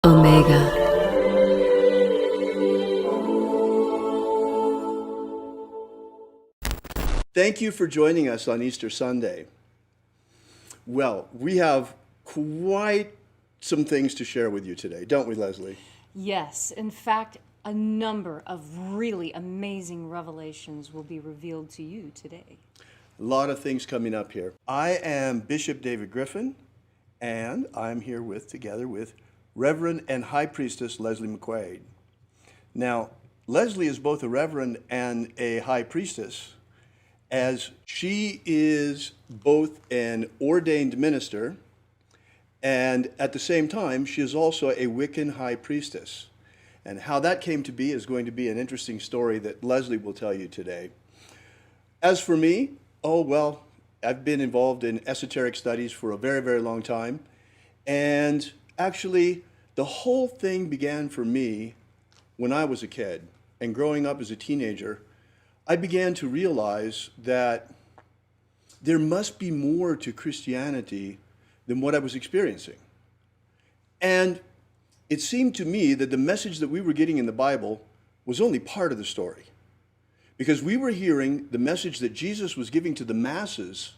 Omega. Thank you for joining us on Easter Sunday. Well, we have quite some things to share with you today, don't we, Leslie? Yes, in fact, a number of really amazing revelations will be revealed to you today. A lot of things coming up here. I am Bishop David Griffin, and I'm here together with Reverend and High Priestess Leslie McQuade. Now, Leslie is both a Reverend and a High Priestess, as she is both an ordained minister, and at the same time, she is also a Wiccan High Priestess. And how that came to be is going to be an interesting story that Leslie will tell you today. As for me, I've been involved in esoteric studies for a very, very long time. And actually, the whole thing began for me when I was a kid. And growing up as a teenager, I began to realize that there must be more to Christianity than what I was experiencing. And it seemed to me that the message that we were getting in the Bible was only part of the story. Because we were hearing the message that Jesus was giving to the masses,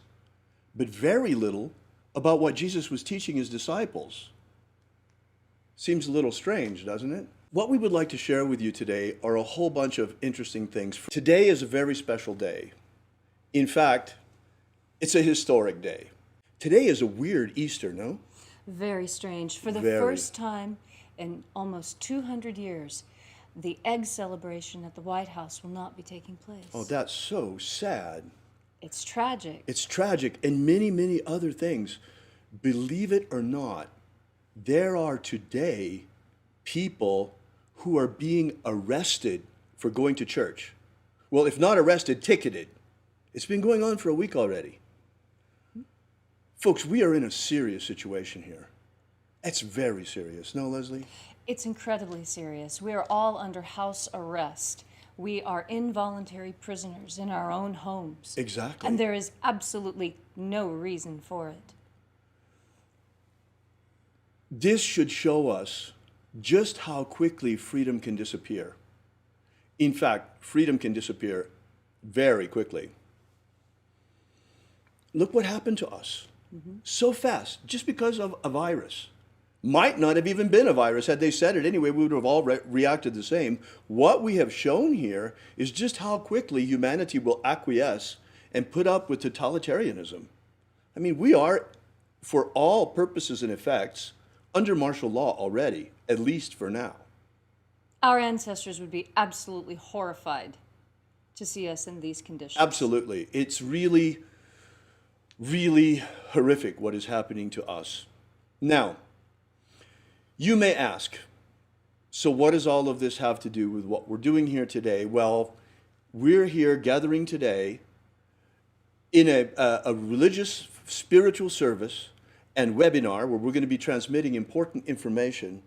but very little about what Jesus was teaching his disciples. Seems a little strange, doesn't it? What we would like to share with you today are a whole bunch of interesting things. Today is a very special day. In fact, it's a historic day. Today is a weird Easter, no? Very strange. For the first time in almost 200 years, the egg celebration at the White House will not be taking place. Oh, that's so sad. It's tragic. It's tragic, and many, many other things. Believe it or not, there are today people who are being arrested for going to church. Well, if not arrested, ticketed. It's been going on for a week already. Folks, we are in a serious situation here. It's very serious. No, Leslie? It's incredibly serious. We are all under house arrest. We are involuntary prisoners in our own homes. Exactly. And there is absolutely no reason for it. This should show us just how quickly freedom can disappear. In fact, freedom can disappear very quickly. Look what happened to us. So fast, just because of a virus. Might not have even been a virus. Had they said it anyway, we would have all reacted the same. What we have shown here is just how quickly humanity will acquiesce and put up with totalitarianism. I mean, we are, for all purposes and effects, under martial law already, at least for now. Our ancestors would be absolutely horrified to see us in these conditions. Absolutely. It's really, really horrific what is happening to us. Now, you may ask, so what does all of this have to do with what we're doing here today? Well, we're here gathering today in a religious, spiritual service and webinar where we're going to be transmitting important information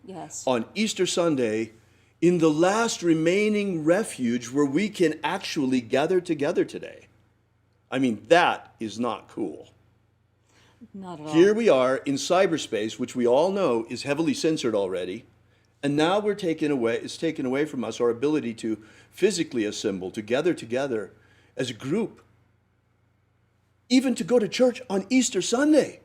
on Easter Sunday in the last remaining refuge where we can actually gather together today. I mean, that is not cool. Not at all. Here we are in cyberspace, which we all know is heavily censored already, and now it's taken away from us our ability to physically assemble, to gather together as a group, even to go to church on Easter Sunday.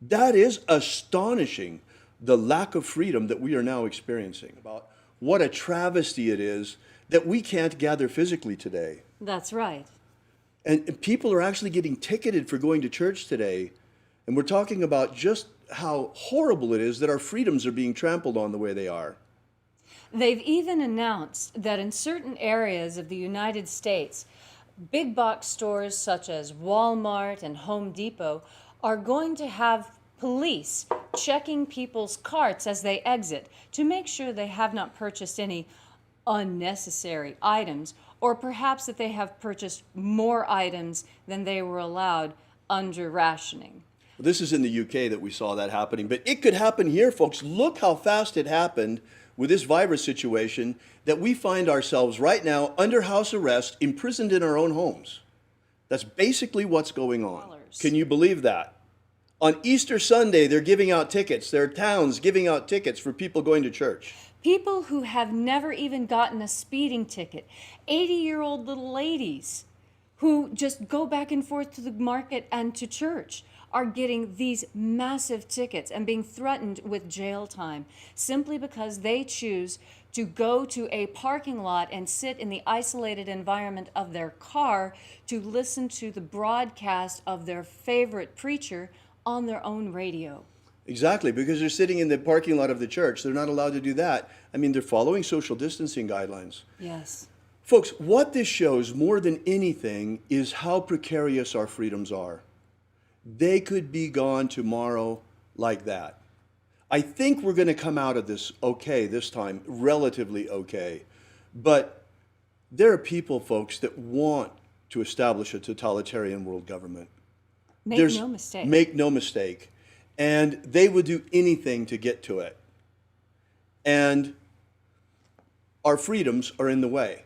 That is astonishing, the lack of freedom that we are now experiencing. About what a travesty it is that we can't gather physically today. That's right. And people are actually getting ticketed for going to church today. And we're talking about just how horrible it is that our freedoms are being trampled on the way they are. They've even announced that in certain areas of the United States, big box stores such as Walmart and Home Depot are going to have police checking people's carts as they exit to make sure they have not purchased any unnecessary items, or perhaps that they have purchased more items than they were allowed under rationing. This is in the UK that we saw that happening, but it could happen here, folks. Look how fast it happened with this virus situation that we find ourselves right now under house arrest, imprisoned in our own homes. That's basically what's going on. Can you believe that? On Easter Sunday, they're giving out tickets. There are towns giving out tickets for people going to church. People who have never even gotten a speeding ticket, 80-year-old little ladies who just go back and forth to the market and to church are getting these massive tickets and being threatened with jail time simply because they choose to go to a parking lot and sit in the isolated environment of their car to listen to the broadcast of their favorite preacher on their own radio. Exactly, because they're sitting in the parking lot of the church. They're not allowed to do that. I mean, they're following social distancing guidelines. Yes. Folks, what this shows more than anything is how precarious our freedoms are. They could be gone tomorrow like that. I think we're going to come out of this okay this time, relatively okay. But there are people, folks, that want to establish a totalitarian world government. Make no mistake. Make no mistake. And they would do anything to get to it. And our freedoms are in the way.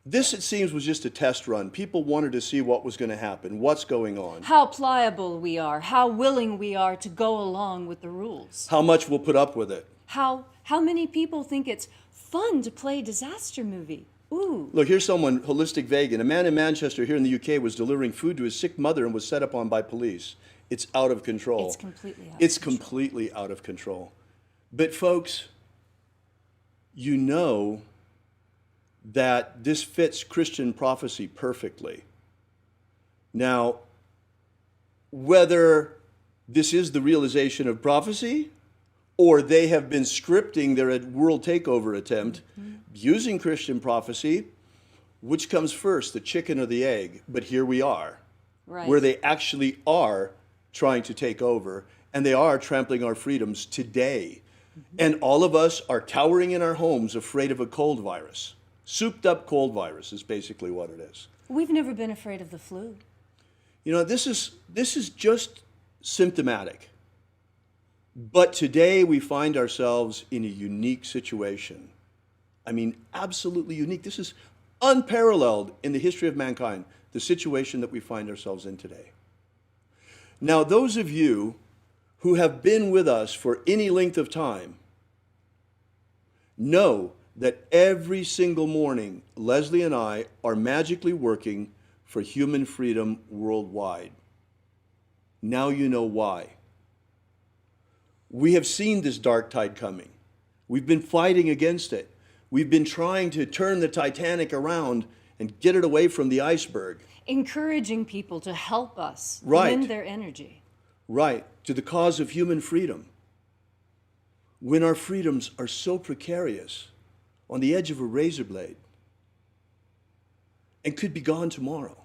This, it seems, was just a test run. People wanted to see what was going to happen, what's going on. How pliable we are, how willing we are to go along with the rules. How much we'll put up with it. How many people think it's fun to play disaster movie? Ooh. Look, here's someone, holistic vegan. A man in Manchester here in the UK was delivering food to his sick mother and was set upon by police. It's out of control. It's completely out of It's control. completely out of control. But folks, you know that this fits Christian prophecy perfectly. Now, whether this is the realization of prophecy or they have been scripting their world takeover attempt using Christian prophecy, which comes first, the chicken or the egg? But here we are, Right. where they actually are trying to take over, and they are trampling our freedoms today. And all of us are cowering in our homes afraid of a cold virus. Souped up cold virus is basically what it is. We've never been afraid of the flu. You know, this is just symptomatic. But today we find ourselves in a unique situation. I mean, absolutely unique. This is unparalleled in the history of mankind, the situation that we find ourselves in today. Now, those of you who have been with us for any length of time know that every single morning, Leslie and I are magically working for human freedom worldwide. Now you know why. We have seen this dark tide coming. We've been fighting against it. We've been trying to turn the Titanic around and get it away from the iceberg. Encouraging people to help us Right. lend their energy. Right, to the cause of human freedom. When our freedoms are so precarious, on the edge of a razor blade, and could be gone tomorrow.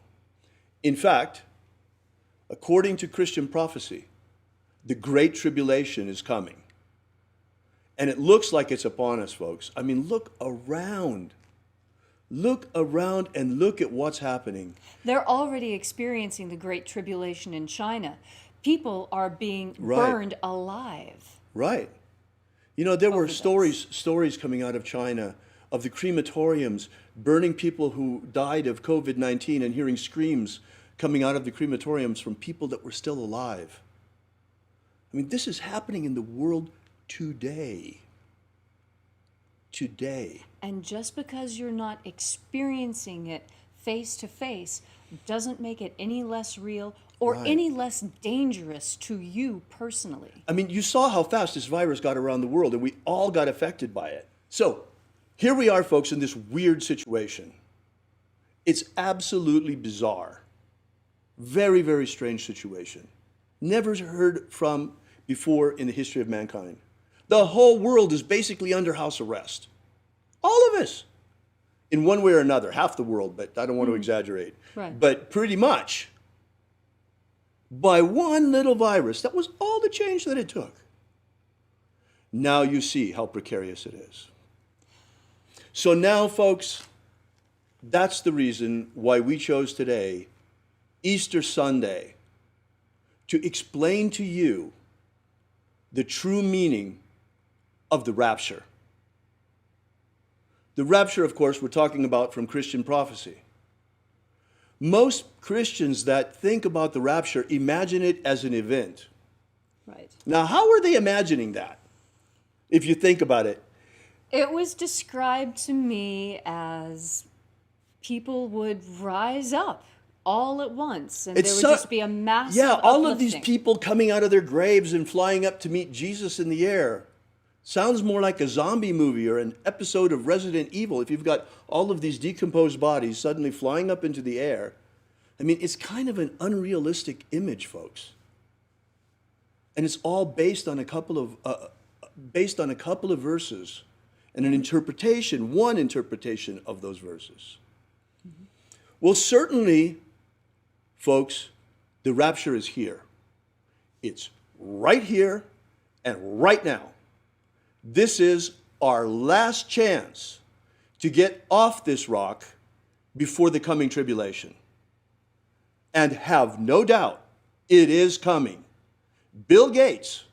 In fact, according to Christian prophecy, the Great Tribulation is coming. And it looks like it's upon us, folks. I mean, look around. Look around and look at what's happening. They're already experiencing the Great Tribulation in China. People are being Right. burned alive. Right. You know, there were Overdose. stories coming out of China of the crematoriums burning people who died of COVID-19 and hearing screams coming out of the crematoriums from people that were still alive. I mean, this is happening in the world today. Today. And just because you're not experiencing it face to face doesn't make it any less real or Right. any less dangerous to you personally. I mean, you saw how fast this virus got around the world, and we all got affected by it. So, here we are, folks, in this weird situation. It's absolutely bizarre. Very, very strange situation. Never heard from before in the history of mankind. The whole world is basically under house arrest. All of us. In one way or another. Half the world, but I don't want to exaggerate. Right. But pretty much. By one little virus. That was all the change that it took. Now you see how precarious it is. So now, folks, that's the reason why we chose today, Easter Sunday, to explain to you the true meaning of the rapture. The rapture, of course, we're talking about from Christian prophecy. Most Christians that think about the rapture imagine it as an event. Right. Now, how are they imagining that? If you think about it. It was described to me as people would rise up all at once, and there would just be a massive all of these uplifting. people coming out of their graves and flying up to meet Jesus in the air. Sounds more like a zombie movie or an episode of Resident Evil if you've got all of these decomposed bodies suddenly flying up into the air. I mean, it's kind of an unrealistic image, folks. And it's all based on a couple of verses and an interpretation, one interpretation of those verses. Mm-hmm. Well, certainly, folks, the rapture is here. It's right here and right now. This is our last chance to get off this rock before the coming tribulation. And have no doubt, it is coming. Bill Gates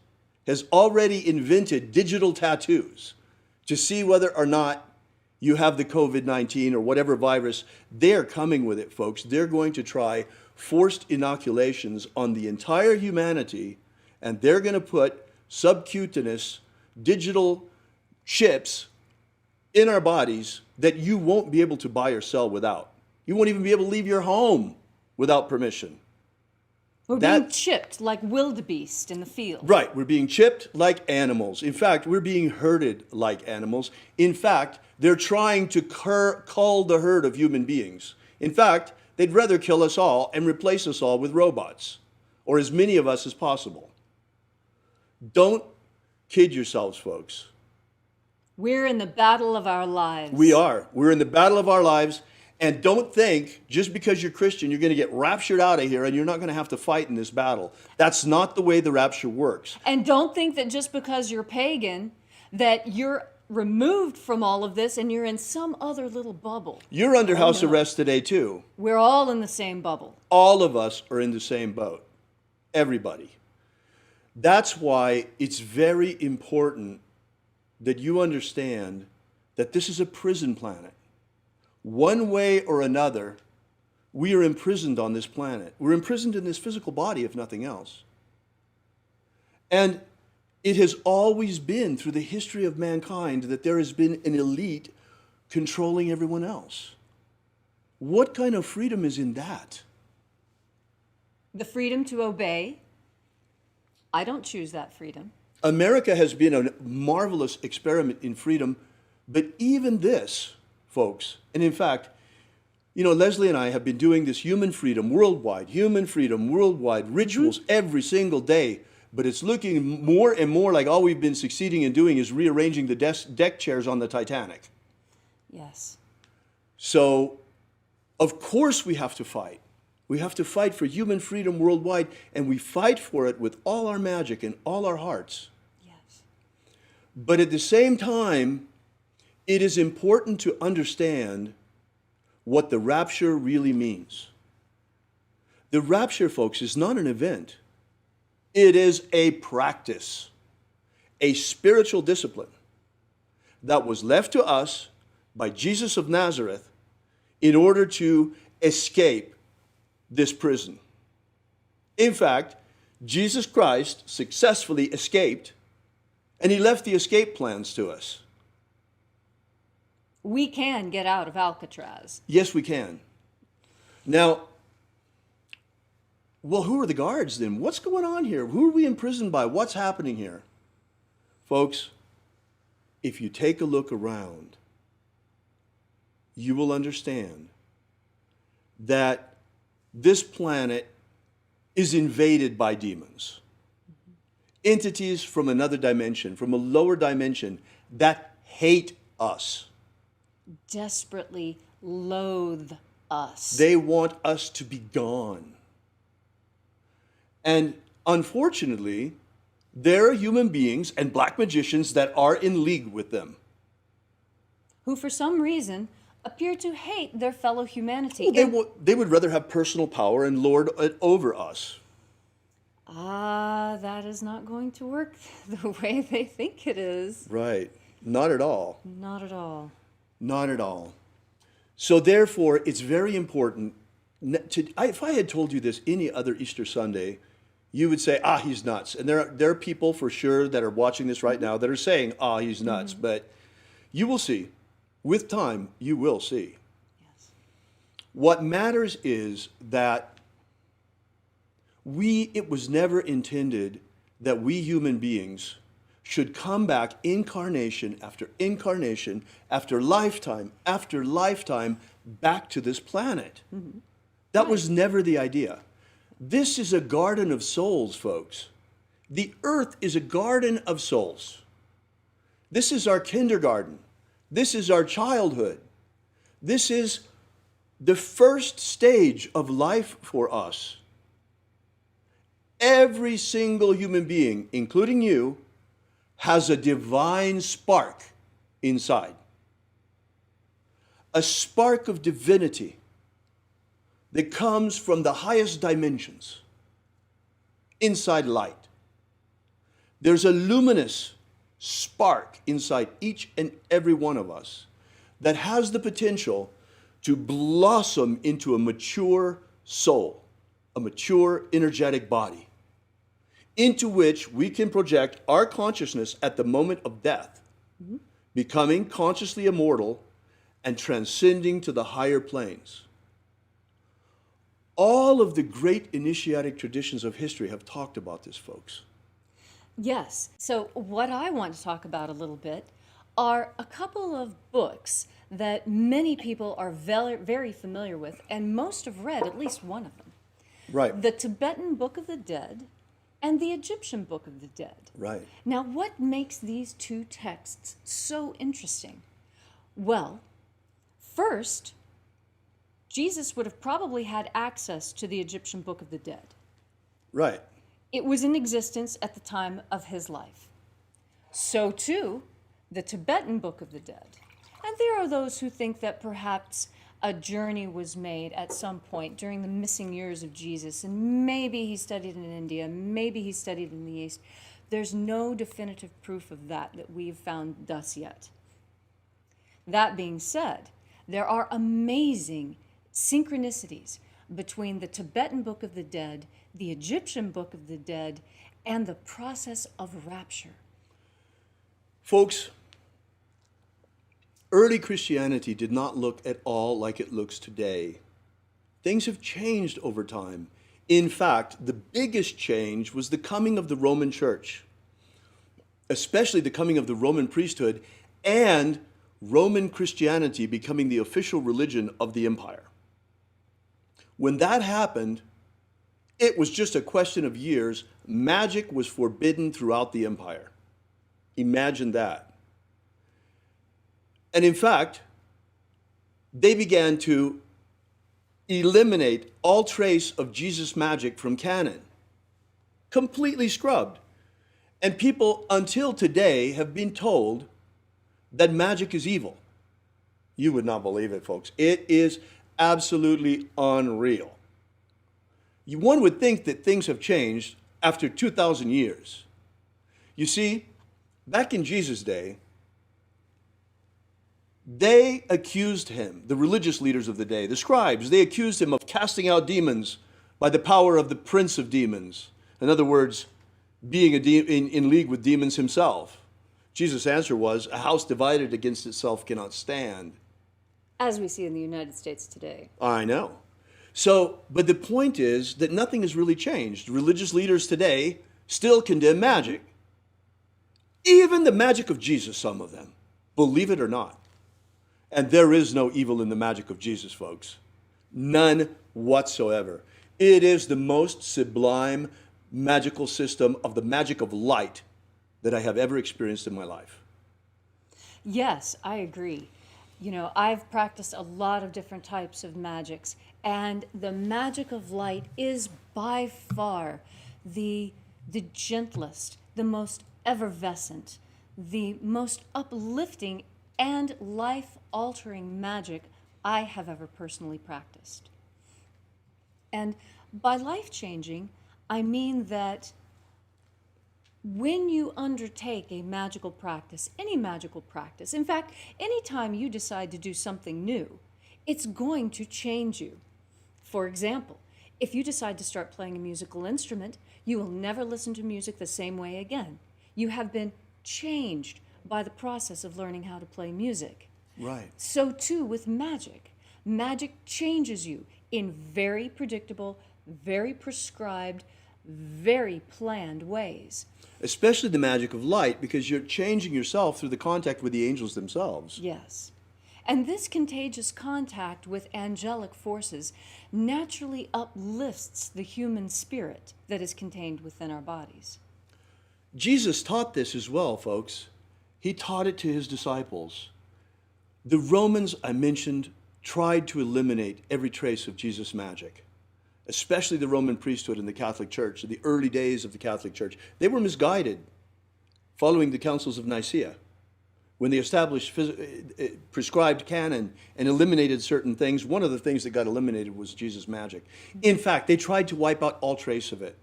has already invented digital tattoos to see whether or not you have the COVID-19 or whatever virus. They're coming with it, folks. They're going to try forced inoculations on the entire humanity, and they're going to put subcutaneous digital chips in our bodies that you won't be able to buy or sell without. You won't even be able to leave your home without permission. We're being chipped like wildebeest in the field. Right, we're being chipped like animals. In fact, we're being herded like animals. In fact, they're trying to cull the herd of human beings. In fact, they'd rather kill us all and replace us all with robots, or as many of us as possible. Don't kid yourselves, folks. We're in the battle of our lives. We are. We're in the battle of our lives. And don't think, just because you're Christian, you're going to get raptured out of here and you're not going to have to fight in this battle. That's not the way the rapture works. And don't think that just because you're pagan, that you're removed from all of this and you're in some other little bubble. You're under house arrest today, too. We're all in the same bubble. All of us are in the same boat. Everybody. That's why it's very important that you understand that this is a prison planet. One way or another, we are imprisoned on this planet. We're imprisoned in this physical body, if nothing else. And it has always been through the history of mankind that there has been an elite controlling everyone else. What kind of freedom is in that? The freedom to obey. I don't choose that freedom. America has been a marvelous experiment in freedom, but even this, folks, and in fact, you know, Leslie and I have been doing this human freedom worldwide rituals every single day, but it's looking more and more like all we've been succeeding in doing is rearranging the deck chairs on the Titanic. Yes. So, of course we have to fight. We have to fight for human freedom worldwide, and we fight for it with all our magic and all our hearts. Yes. But at the same time, it is important to understand what the rapture really means. The rapture, folks, is not an event. It is a practice, a spiritual discipline that was left to us by Jesus of Nazareth in order to escape this prison. In fact, Jesus Christ successfully escaped, and he left the escape plans to us. We can get out of Alcatraz. Yes, we can. Now, well, who are the guards then? What's going on here? Who are we imprisoned by? What's happening here? Folks, if you take a look around, you will understand that this planet is invaded by demons. Entities from another dimension, from a lower dimension, that hate us. Desperately loathe us. They want us to be gone. And unfortunately, there are human beings and black magicians that are in league with them. Who, for some reason, appear to hate their fellow humanity. They would rather have personal power and lord it over us. That is not going to work the way they think it is. Right. Not at all. Not at all. Not at all. So therefore, it's very important. If I had told you this any other Easter Sunday, you would say, he's nuts. And there are people for sure that are watching this right now that are saying, he's nuts. But you will see. With time, you will see. Yes. What matters is that it was never intended that we human beings should come back incarnation after lifetime back to this planet. That was never the idea. This is a garden of souls, folks. The earth is a garden of souls. This is our kindergarten. This is our childhood. This is the first stage of life for us. Every single human being, including you, has a divine spark inside. A spark of divinity that comes from the highest dimensions, inside light. There's a luminous spark inside each and every one of us that has the potential to blossom into a mature soul, a mature energetic body, into which we can project our consciousness at the moment of death, becoming consciously immortal and transcending to the higher planes. All of the great initiatic traditions of history have talked about this, folks. Yes. So what I want to talk about a little bit are a couple of books that many people are very, very familiar with, and most have read at least one of them. Right. The Tibetan Book of the Dead and the Egyptian Book of the Dead. Right. Now, what makes these two texts so interesting? Well, first, Jesus would have probably had access to the Egyptian Book of the Dead. Right. It was in existence at the time of his life. So too, the Tibetan Book of the Dead. And there are those who think that perhaps a journey was made at some point during the missing years of Jesus, and maybe he studied in India, maybe he studied in the East. There's no definitive proof of that we've found thus yet. That being said, there are amazing synchronicities between the Tibetan Book of the Dead, the Egyptian Book of the Dead, and the process of rapture. Folks, early Christianity did not look at all like it looks today. Things have changed over time. In fact, the biggest change was the coming of the Roman Church, especially the coming of the Roman priesthood and Roman Christianity becoming the official religion of the empire. When that happened, it was just a question of years. Magic was forbidden throughout the empire. Imagine that. And in fact, they began to eliminate all trace of Jesus' magic from canon, completely scrubbed. And people until today have been told that magic is evil. You would not believe it, folks. It is absolutely unreal. One would think that things have changed after 2,000 years. You see, back in Jesus' day, they accused him, the religious leaders of the day, the scribes, they accused him of casting out demons by the power of the prince of demons. In other words, being in league with demons himself. Jesus' answer was, a house divided against itself cannot stand. As we see in the United States today. I know. So, but the point is that nothing has really changed. Religious leaders today still condemn magic. Even the magic of Jesus, some of them, believe it or not. And there is no evil in the magic of Jesus, folks. None whatsoever. It is the most sublime magical system of the magic of light that I have ever experienced in my life. Yes, I agree. You know, I've practiced a lot of different types of magics, and the magic of light is by far the gentlest, the most effervescent, the most uplifting and life-altering magic I have ever personally practiced. And by life-changing, I mean that when you undertake a magical practice, any magical practice, in fact, anytime you decide to do something new, it's going to change you. For example, If you decide to start playing a musical instrument, you will never listen to music the same way again. You have been changed by the process of learning how to play music. Right. So too with magic. Magic changes you in very predictable, very prescribed, very planned ways. Especially the magic of light, because you're changing yourself through the contact with the angels themselves. Yes. And this contagious contact with angelic forces naturally uplifts the human spirit that is contained within our bodies. Jesus taught this as well, folks. He taught it to his disciples. The Romans, I mentioned, tried to eliminate every trace of Jesus' magic, especially the Roman priesthood and the Catholic Church, in the early days of the Catholic Church. They were misguided following the councils of Nicaea, when they established prescribed canon and eliminated certain things. One of the things that got eliminated was Jesus' magic. In fact, they tried to wipe out all trace of it,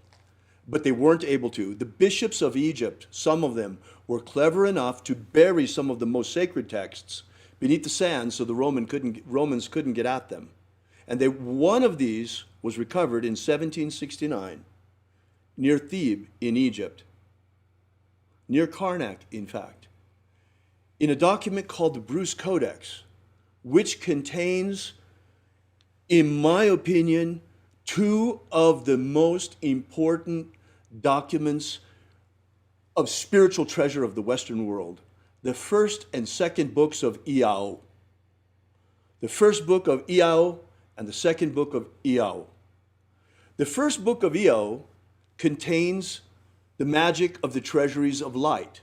but they weren't able to. The bishops of Egypt, some of them, were clever enough to bury some of the most sacred texts beneath the sand so the Romans couldn't get at them. And one of these was recovered in 1769 near Thebes in Egypt, near Karnak, in fact, in a document called the Bruce Codex, which contains, in my opinion, two of the most important documents of spiritual treasure of the Western world. The first and second books of Iao. The first book of Iao and the second book of Iao. The first book of Iao contains the magic of the treasuries of light.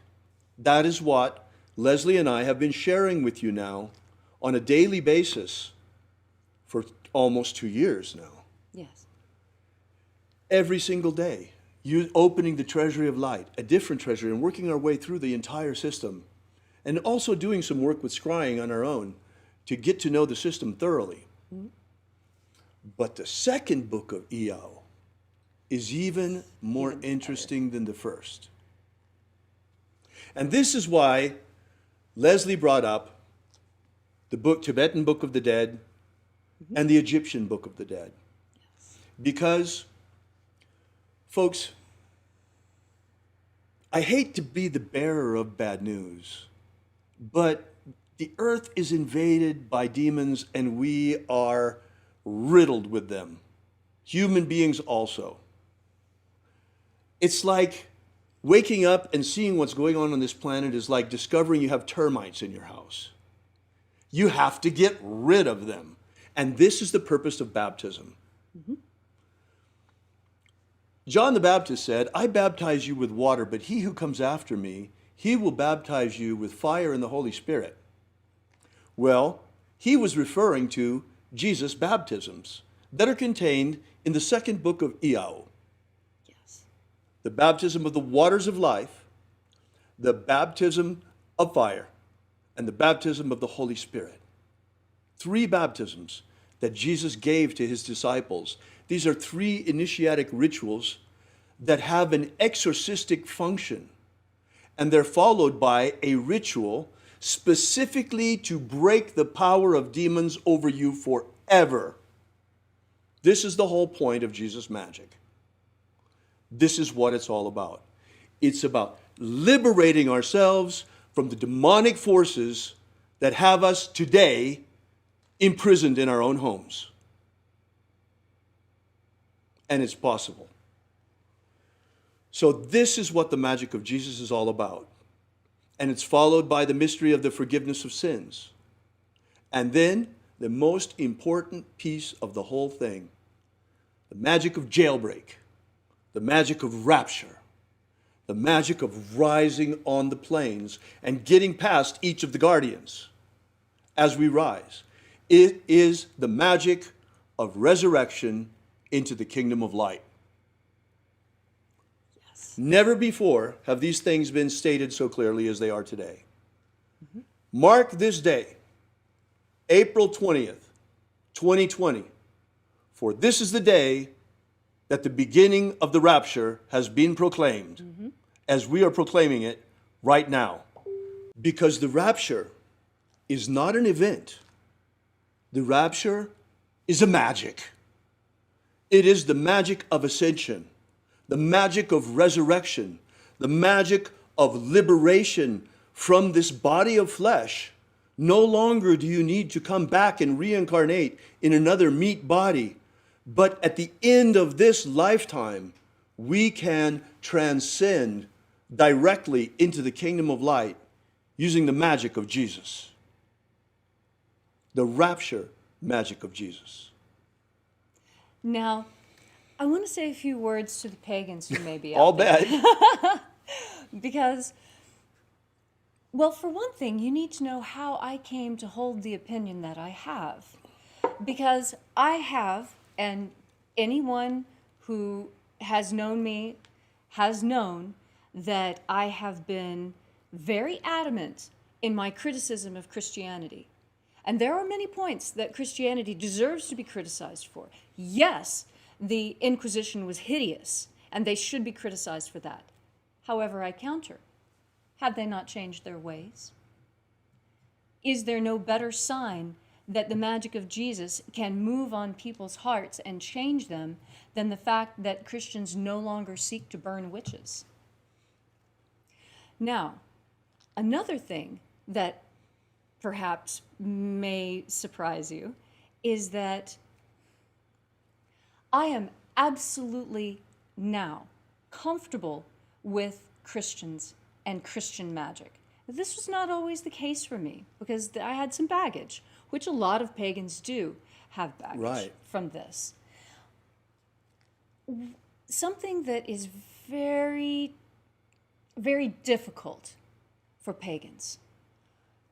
That is what Leslie and I have been sharing with you now on a daily basis for almost 2 years now. Yes. Every single day, you opening the treasury of light, a different treasury, and working our way through the entire system. And also doing some work with scrying on our own to get to know the system thoroughly. Mm-hmm. But the second book of Iao is even more interesting than the first. And this is why Leslie brought up the Tibetan Book of the Dead and the Egyptian Book of the Dead. Yes. Because, folks, I hate to be the bearer of bad news, but the earth is invaded by demons and we are riddled with them. Human beings also. It's like waking up and seeing what's going on this planet is like discovering you have termites in your house. You have to get rid of them. And this is the purpose of baptism. Mm-hmm. John the Baptist said, I baptize you with water, but he who comes after me, he will baptize you with fire and the Holy Spirit. Well, he was referring to Jesus' baptisms that are contained in the second book of Iao. Yes. The baptism of the waters of life, the baptism of fire, and the baptism of the Holy Spirit. 3 baptisms that Jesus gave to his disciples. These are 3 initiatic rituals that have an exorcistic function. And they're followed by a ritual specifically to break the power of demons over you forever. This is the whole point of Jesus' magic. This is what it's all about. It's about liberating ourselves from the demonic forces that have us today imprisoned in our own homes. And it's possible. So this is what the magic of Jesus is all about. And it's followed by the mystery of the forgiveness of sins. And then the most important piece of the whole thing, the magic of jailbreak, the magic of rapture, the magic of rising on the plains and getting past each of the guardians as we rise. It is the magic of resurrection into the kingdom of light. Yes. Never before have these things been stated so clearly as they are today. Mm-hmm. Mark this day, April 20th, 2020, for this is the day that the beginning of the rapture has been proclaimed, mm-hmm. as we are proclaiming it right now. Because the rapture is not an event. The rapture is a magic. It is the magic of ascension, the magic of resurrection, the magic of liberation from this body of flesh. No longer do you need to come back and reincarnate in another meat body. But at the end of this lifetime, we can transcend directly into the kingdom of light using the magic of Jesus. The rapture magic of Jesus. Now, I want to say a few words to the pagans who may be out I'll there. bet. Because, well, for one thing, you need to know how I came to hold the opinion that I have. Because I have, and anyone who has known me has known that I have been very adamant in my criticism of Christianity. And there are many points that Christianity deserves to be criticized for. Yes, the Inquisition was hideous, and they should be criticized for that. However, I counter. Have they not changed their ways? Is there no better sign that the magic of Jesus can move on people's hearts and change them than the fact that Christians no longer seek to burn witches? Now, another thing that perhaps may surprise you is that I am absolutely now comfortable with Christians and Christian magic. This was not always the case for me because I had some baggage, which a lot of pagans do have baggage from this. Something that is very, very difficult for pagans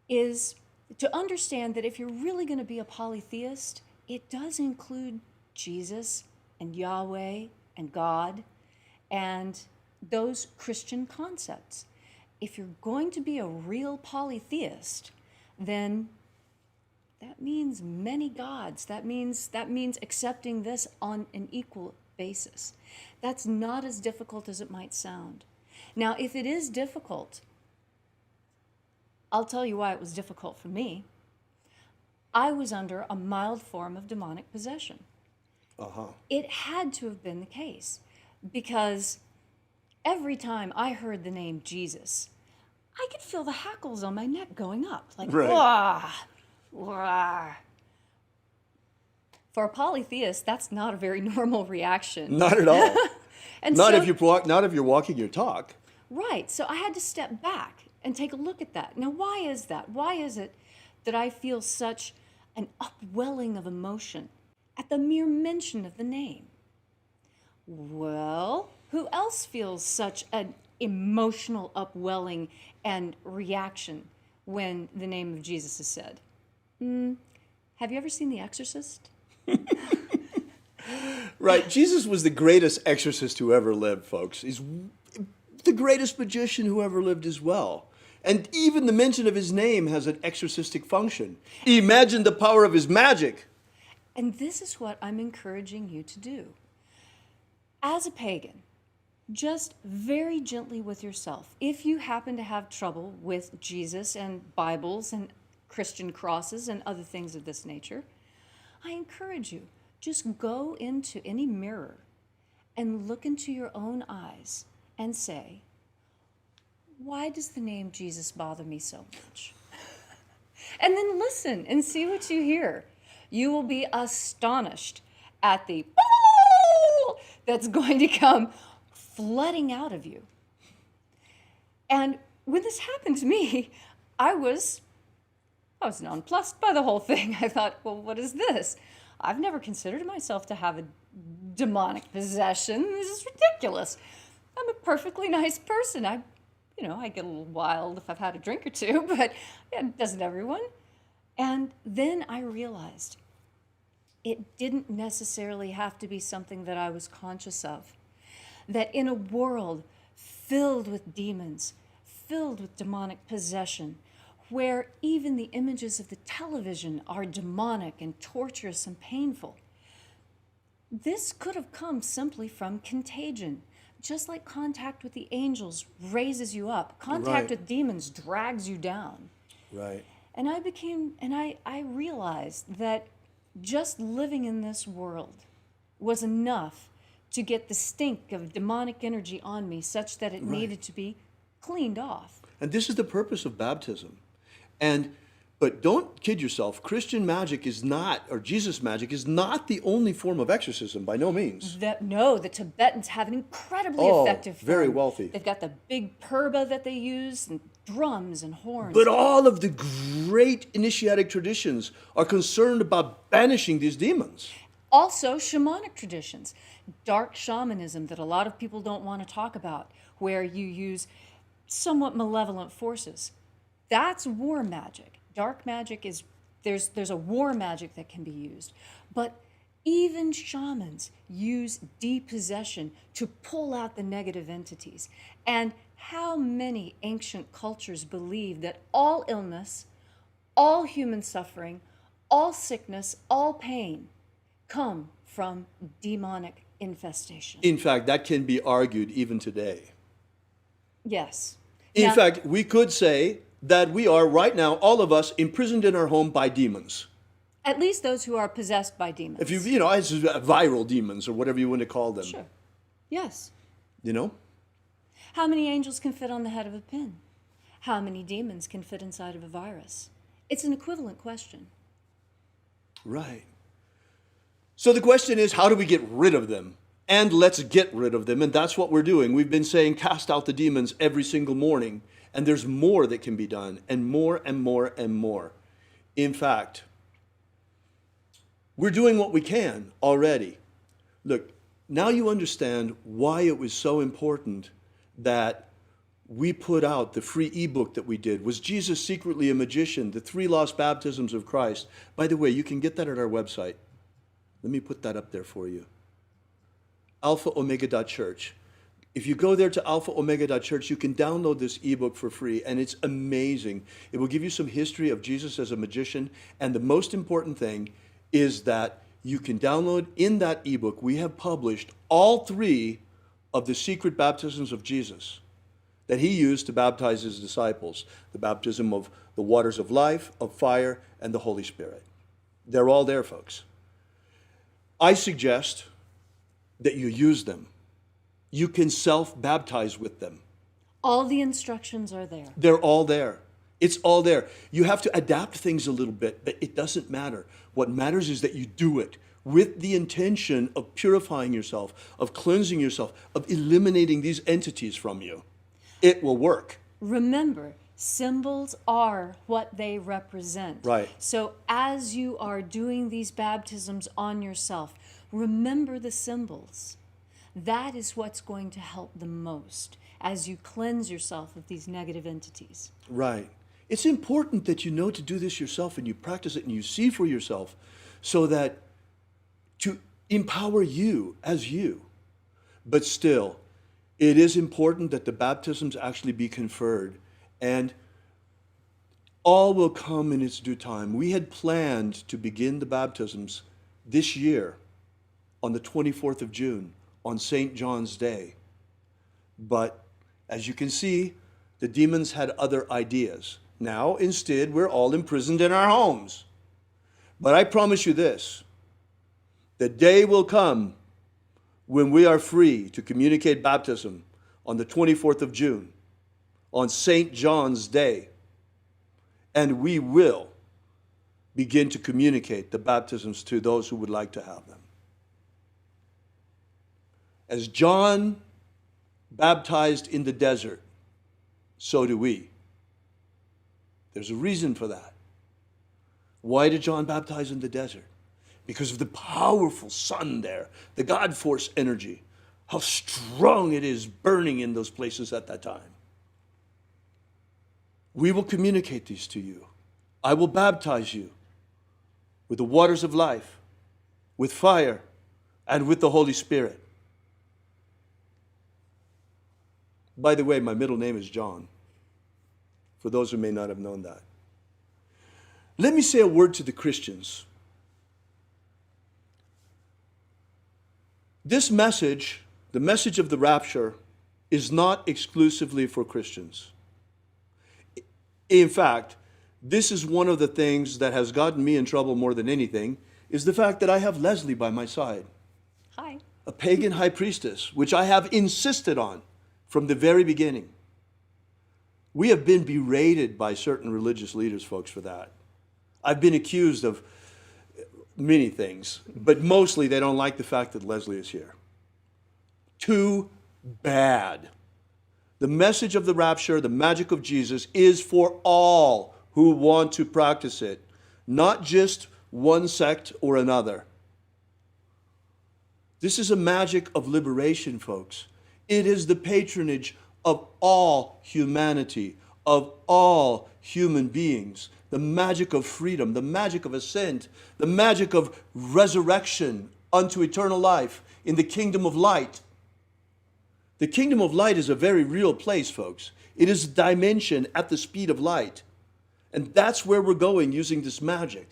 is to understand that if you're really going to be a polytheist, it does include Jesus and Yahweh and God and those Christian concepts. If you're going to be a real polytheist, then that means many gods. That means accepting this on an equal basis. That's not as difficult as it might sound. Now, if it is difficult, I'll tell you why it was difficult for me. I was under a mild form of demonic possession. It had to have been the case because every time I heard the name Jesus, I could feel the hackles on my neck going up, like, wah, wah. For a polytheist, that's not a very normal reaction. Not at all. And not so, if you're walking your talk. Right. So I had to step back and take a look at that. Now, why is that? Why is it that I feel such an upwelling of emotion at the mere mention of the name? Well, who else feels such an emotional upwelling and reaction when the name of Jesus is said? Have you ever seen The Exorcist? Right. Jesus was the greatest exorcist who ever lived, folks. He's the greatest magician who ever lived as well. And even the mention of his name has an exorcistic function. Imagine the power of his magic. And this is what I'm encouraging you to do. As a pagan, just very gently with yourself, if you happen to have trouble with Jesus and Bibles and Christian crosses and other things of this nature, I encourage you, just go into any mirror and look into your own eyes and say, why does the name Jesus bother me so much? And then listen and see what you hear. You will be astonished at the that's going to come flooding out of you. And when this happened to me, I was nonplussed by the whole thing. I thought, well, what is this? I've never considered myself to have a demonic possession. This is ridiculous. I'm a perfectly nice person. I get a little wild if I've had a drink or two, but doesn't everyone? And then I realized it didn't necessarily have to be something that I was conscious of. That in a world filled with demons, filled with demonic possession, where even the images of the television are demonic and torturous and painful, this could have come simply from contagion. Just like contact with the angels raises you up, contact with demons drags you down. Right. And I realized that just living in this world was enough to get the stink of demonic energy on me such that it needed to be cleaned off. And this is the purpose of baptism. But don't kid yourself. Christian magic is not, or Jesus magic is not the only form of exorcism, by no means. No, the Tibetans have an incredibly effective form. Very wealthy. They've got the big purba that they use, and drums and horns. But all of the great initiatic traditions are concerned about banishing these demons. Also, shamanic traditions, dark shamanism that a lot of people don't want to talk about, where you use somewhat malevolent forces. That's war magic. Dark magic is, there's a war magic that can be used. But even shamans use depossession to pull out the negative entities. And how many ancient cultures believe that all illness, all human suffering, all sickness, all pain come from demonic infestation? In fact, that can be argued even today. Yes. In fact, we could say that we are right now, all of us, imprisoned in our home by demons. At least those who are possessed by demons. If it's viral demons or whatever you want to call them. Sure. Yes. You know? How many angels can fit on the head of a pin? How many demons can fit inside of a virus? It's an equivalent question. Right. So the question is, how do we get rid of them? And let's get rid of them. And that's what we're doing. We've been saying, cast out the demons every single morning. And there's more that can be done, and more and more and more. In fact, we're doing what we can already. Look, now you understand why it was so important that we put out the free ebook that we did. Was Jesus secretly a magician? The 3 lost baptisms of Christ. By the way, you can get that at our website. Let me put that up there for you. AlphaOmega.church. If you go there to AlphaOmega.church, you can download this ebook for free, and it's amazing. It will give you some history of Jesus as a magician, and the most important thing is that you can download in that ebook. We have published all 3 of the secret baptisms of Jesus that he used to baptize his disciples. The baptism of the waters of life, of fire, and the Holy Spirit. They're all there, folks. I suggest that you use them. You can self-baptize with them. All the instructions are there. They're all there. It's all there. You have to adapt things a little bit, but it doesn't matter. What matters is that you do it with the intention of purifying yourself, of cleansing yourself, of eliminating these entities from you. It will work. Remember, symbols are what they represent. Right. So as you are doing these baptisms on yourself, remember the symbols. That is what's going to help the most as you cleanse yourself of these negative entities. Right. It's important that you know to do this yourself and you practice it and you see for yourself so that to empower you as you. But still, it is important that the baptisms actually be conferred, and all will come in its due time. We had planned to begin the baptisms this year on the 24th of June, on St. John's Day. But as you can see, the demons had other ideas. Now, instead, we're all imprisoned in our homes. But I promise you this, the day will come when we are free to communicate baptism on the 24th of June, on St. John's Day. And we will begin to communicate the baptisms to those who would like to have them. As John baptized in the desert, so do we. There's a reason for that. Why did John baptize in the desert? Because of the powerful sun there, the God force energy, how strong it is burning in those places at that time. We will communicate these to you. I will baptize you with the waters of life, with fire, and with the Holy Spirit. By the way, my middle name is John, for those who may not have known that. Let me say a word to the Christians. This message, the message of the rapture, is not exclusively for Christians. In fact, this is one of the things that has gotten me in trouble more than anything, is the fact that I have Leslie by my side. Hi. A pagan high priestess, which I have insisted on from the very beginning. We have been berated by certain religious leaders, folks, for that. I've been accused of many things, but mostly they don't like the fact that Leslie is here. Too bad. The message of the rapture, the magic of Jesus, is for all who want to practice it, not just one sect or another. This is a magic of liberation, folks. It is the patronage of all humanity, of all human beings. The magic of freedom, the magic of ascent, the magic of resurrection unto eternal life in the kingdom of light. The kingdom of light is a very real place, folks. It is a dimension at the speed of light. And that's where we're going using this magic.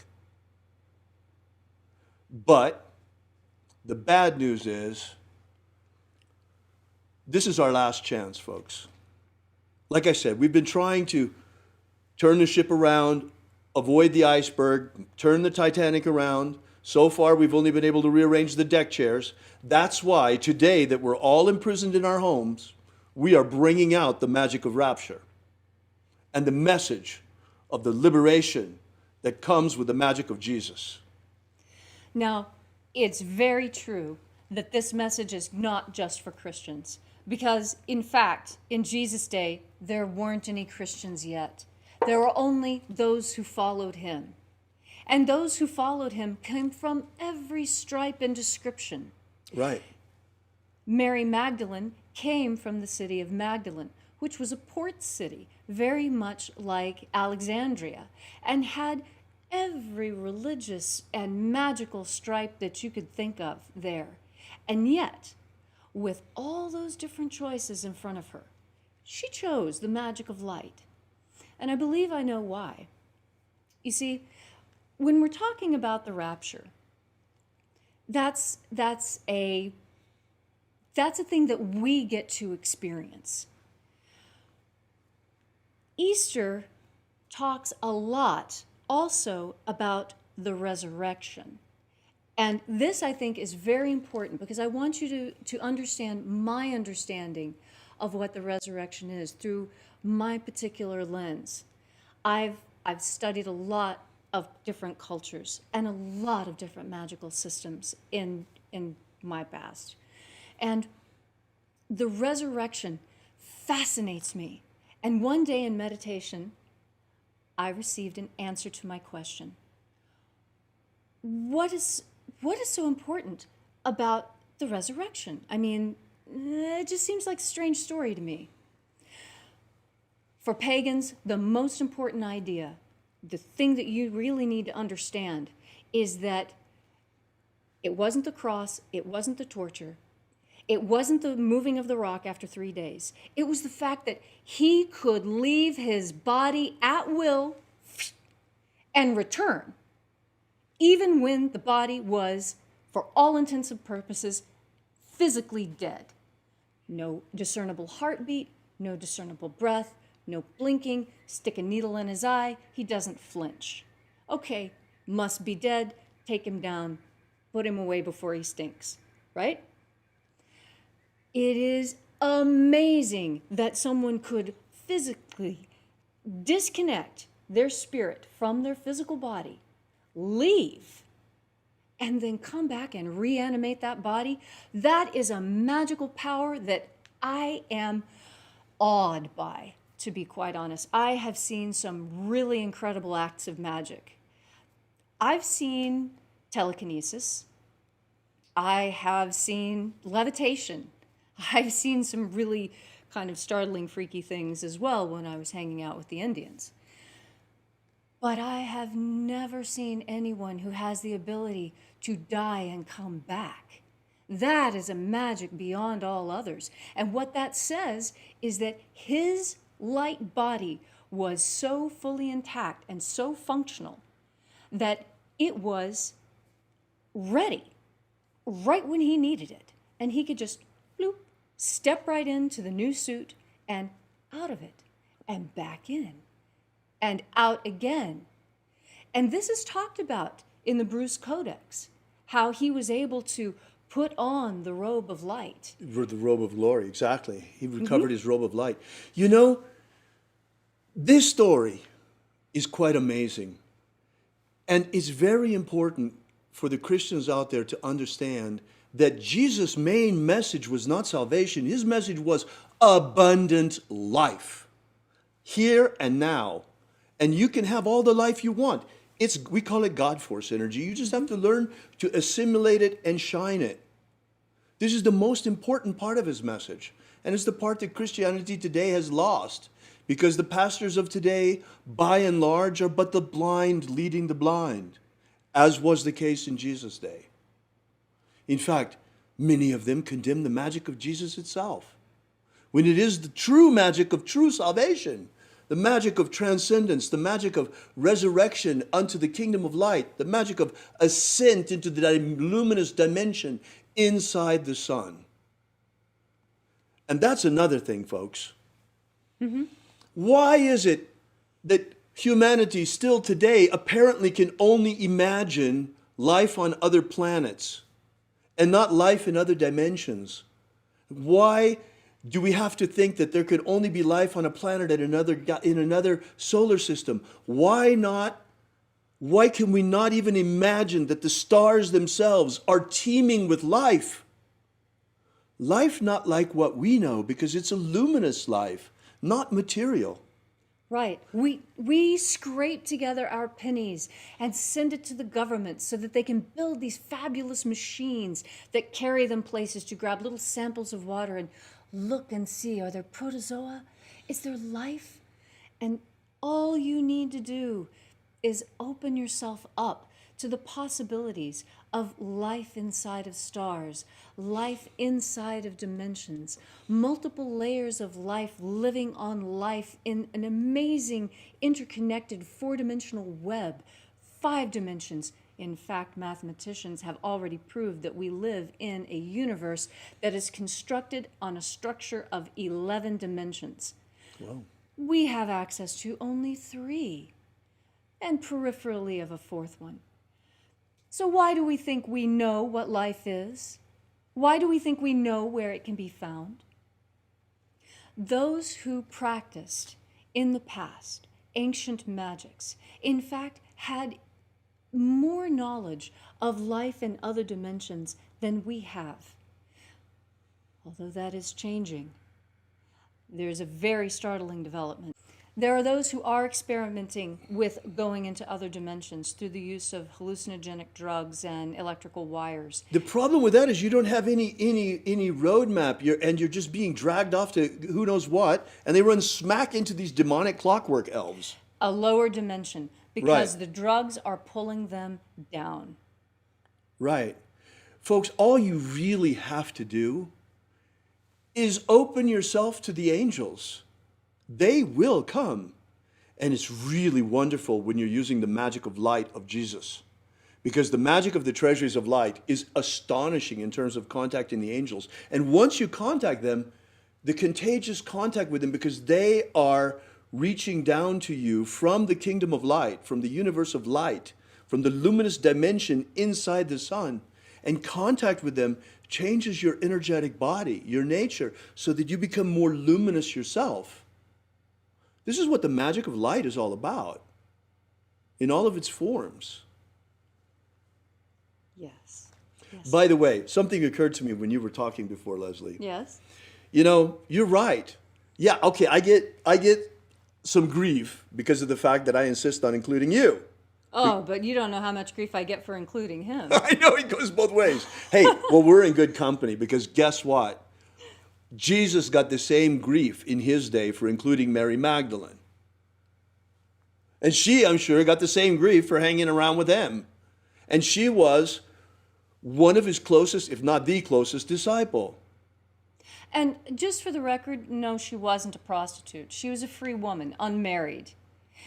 But the bad news is, this is our last chance, folks. Like I said, we've been trying to turn the ship around, avoid the iceberg, turn the Titanic around. So far, we've only been able to rearrange the deck chairs. That's why today that we're all imprisoned in our homes, we are bringing out the magic of rapture and the message of the liberation that comes with the magic of Jesus. Now, it's very true that this message is not just for Christians, because, in fact, in Jesus' day, there weren't any Christians yet. There were only those who followed him. And those who followed him came from every stripe and description. Right. Mary Magdalene came from the city of Magdalene, which was a port city, very much like Alexandria, and had every religious and magical stripe that you could think of there. And yet, with all those different choices in front of her, she chose the magic of light. And I believe I know why. You see, when we're talking about the rapture, that's a thing that we get to experience. Easter talks a lot also about the resurrection. And this, I think, is very important because I want you to understand my understanding of what the resurrection is through my particular lens. I've studied a lot of different cultures and a lot of different magical systems in my past. And the resurrection fascinates me. And one day in meditation, I received an answer to my question. What is so important about the resurrection? I mean, it just seems like a strange story to me. For pagans, the most important idea, the thing that you really need to understand, is that it wasn't the cross, it wasn't the torture, it wasn't the moving of the rock after 3 days. It was the fact that he could leave his body at will and return, even when the body was, for all intents and purposes, physically dead. No discernible heartbeat, no discernible breath, no blinking, stick a needle in his eye, he doesn't flinch. Okay, must be dead, take him down, put him away before he stinks, right? It is amazing that someone could physically disconnect their spirit from their physical body, leave, and then come back and reanimate that body. That is a magical power that I am awed by, to be quite honest. I have seen some really incredible acts of magic. I've seen telekinesis. I have seen levitation. I've seen some really kind of startling, freaky things as well when I was hanging out with the Indians. But I have never seen anyone who has the ability to die and come back. That is a magic beyond all others. And what that says is that his light body was so fully intact and so functional that it was ready right when he needed it. And he could just bloop, step right into the new suit and out of it and back in and out again. And this is talked about in the Bruce Codex, how he was able to put on the robe of light. The robe of glory, exactly. He recovered his robe of light. You know, this story is quite amazing. And it's very important for the Christians out there to understand that Jesus' main message was not salvation. His message was abundant life, here and now. And you can have all the life you want. We call it God force energy. You just have to learn to assimilate it and shine it. This is the most important part of his message. And it's the part that Christianity today has lost, because the pastors of today, by and large, are but the blind leading the blind, as was the case in Jesus' day. In fact, many of them condemn the magic of Jesus itself, when it is the true magic of true salvation, the magic of transcendence, the magic of resurrection unto the kingdom of light, the magic of ascent into the luminous dimension inside the sun. And that's another thing, folks. Why is it that humanity still today apparently can only imagine life on other planets and not life in other dimensions? Why do we have to think that there could only be life on a planet in another solar system? Why not? Why can we not even imagine that the stars themselves are teeming with life? Life not like what we know, because it's a luminous life, not material. Right. We scrape together our pennies and send it to the government so that they can build these fabulous machines that carry them places to grab little samples of water and look and see, are there protozoa? Is there life? And all you need to do is open yourself up to the possibilities of life inside of stars, life inside of dimensions, multiple layers of life living on life in an amazing interconnected four-dimensional web, 5 dimensions. In fact, mathematicians have already proved that we live in a universe that is constructed on a structure of 11 dimensions. Wow. We have access to only 3, and peripherally of a 4th one. So why do we think we know what life is? Why do we think we know where it can be found? Those who practiced in the past ancient magics, in fact, had more knowledge of life in other dimensions than we have. Although that is changing. There's a very startling development. There are those who are experimenting with going into other dimensions through the use of hallucinogenic drugs and electrical wires. The problem with that is you don't have any roadmap, and you're just being dragged off to who knows what, and they run smack into these demonic clockwork elves. A lower dimension, because Right. the drugs are pulling them down. Right. Folks, all you really have to do is open yourself to the angels. They will come. And it's really wonderful when you're using the magic of light of Jesus, because the magic of the treasuries of light is astonishing in terms of contacting the angels. And once you contact them, the contagious contact with them, because they are reaching down to you from the kingdom of light, from the universe of light, from the luminous dimension inside the sun, and contact with them changes your energetic body, your nature, so that you become more luminous yourself. This is what the magic of light is all about, in all of its forms. Yes. By the way, something occurred to me when you were talking before, Leslie. Yes. You know, you're right. Yeah, okay, I get some grief because of the fact that I insist on including you. Oh, but you don't know how much grief I get for including him. I know it goes both ways. Hey, well, we're in good company, because guess what? Jesus got the same grief in his day for including Mary Magdalene. And she, I'm sure, got the same grief for hanging around with him. And she was one of his closest, if not the closest, disciple. And just for the record, no, she wasn't a prostitute. She was a free woman, unmarried.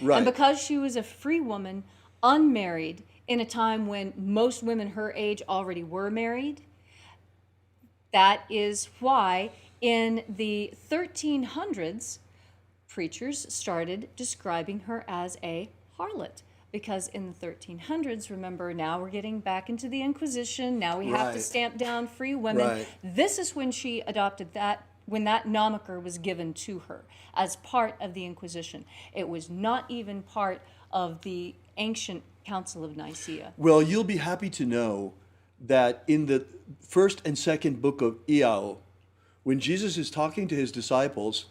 Right. And because she was a free woman, unmarried, in a time when most women her age already were married, that is why in the 1300s, preachers started describing her as a harlot, because in the 1300s, remember, now we're getting back into the Inquisition. Now we have to Right. stamp down free women. Right. This is when she adopted that, when that moniker was given to her as part of the Inquisition. It was not even part of the ancient Council of Nicaea. Well, you'll be happy to know that in the first and second book of Iao, when Jesus is talking to his disciples,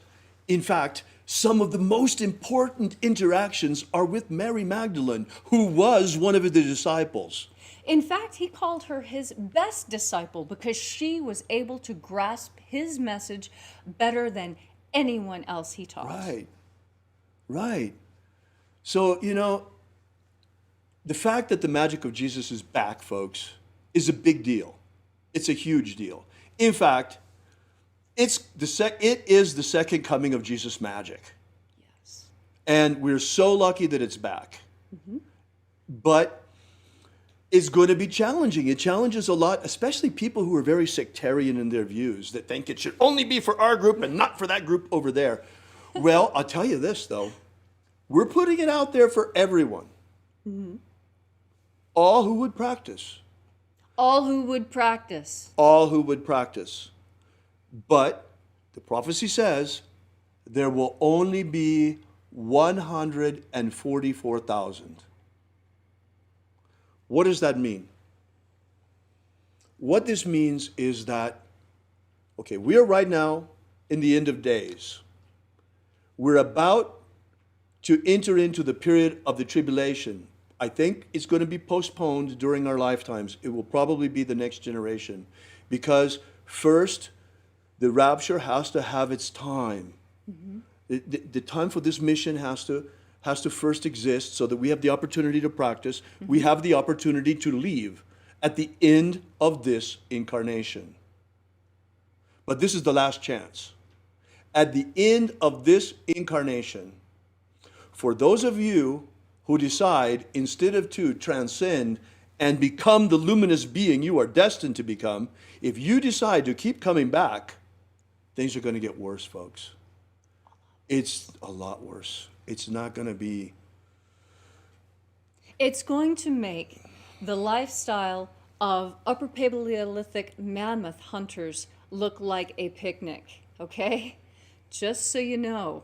in fact, some of the most important interactions are with Mary Magdalene, who was one of the disciples. In fact, he called her his best disciple because she was able to grasp his message better than anyone else he taught. Right, right. So, the fact that the magic of Jesus is back, folks, is a big deal. It's a huge deal. In fact, it is the second coming of Jesus' magic. Yes. And we're so lucky that it's back. But it's going to be challenging. It challenges a lot, especially people who are very sectarian in their views, that think it should only be for our group and not for that group over there. Well, I'll tell you this, though. We're putting it out there for everyone. All who would practice. All who would practice. All who would practice. But the prophecy says there will only be 144,000. What does that mean? What this means is that, okay, we are right now in the end of days. We're about to enter into the period of the tribulation. I think it's going to be postponed during our lifetimes. It will probably be the next generation. Because first, the rapture has to have its time. The time for this mission has to first exist so that we have the opportunity to practice. We have the opportunity to leave at the end of this incarnation. But this is the last chance. At the end of this incarnation, for those of you who decide, instead of to transcend and become the luminous being you are destined to become, if you decide to keep coming back, things are going to get worse, folks. It's a lot worse. It's not going to be... It's going to make the lifestyle of Upper Paleolithic mammoth hunters look like a picnic, okay? Just so you know,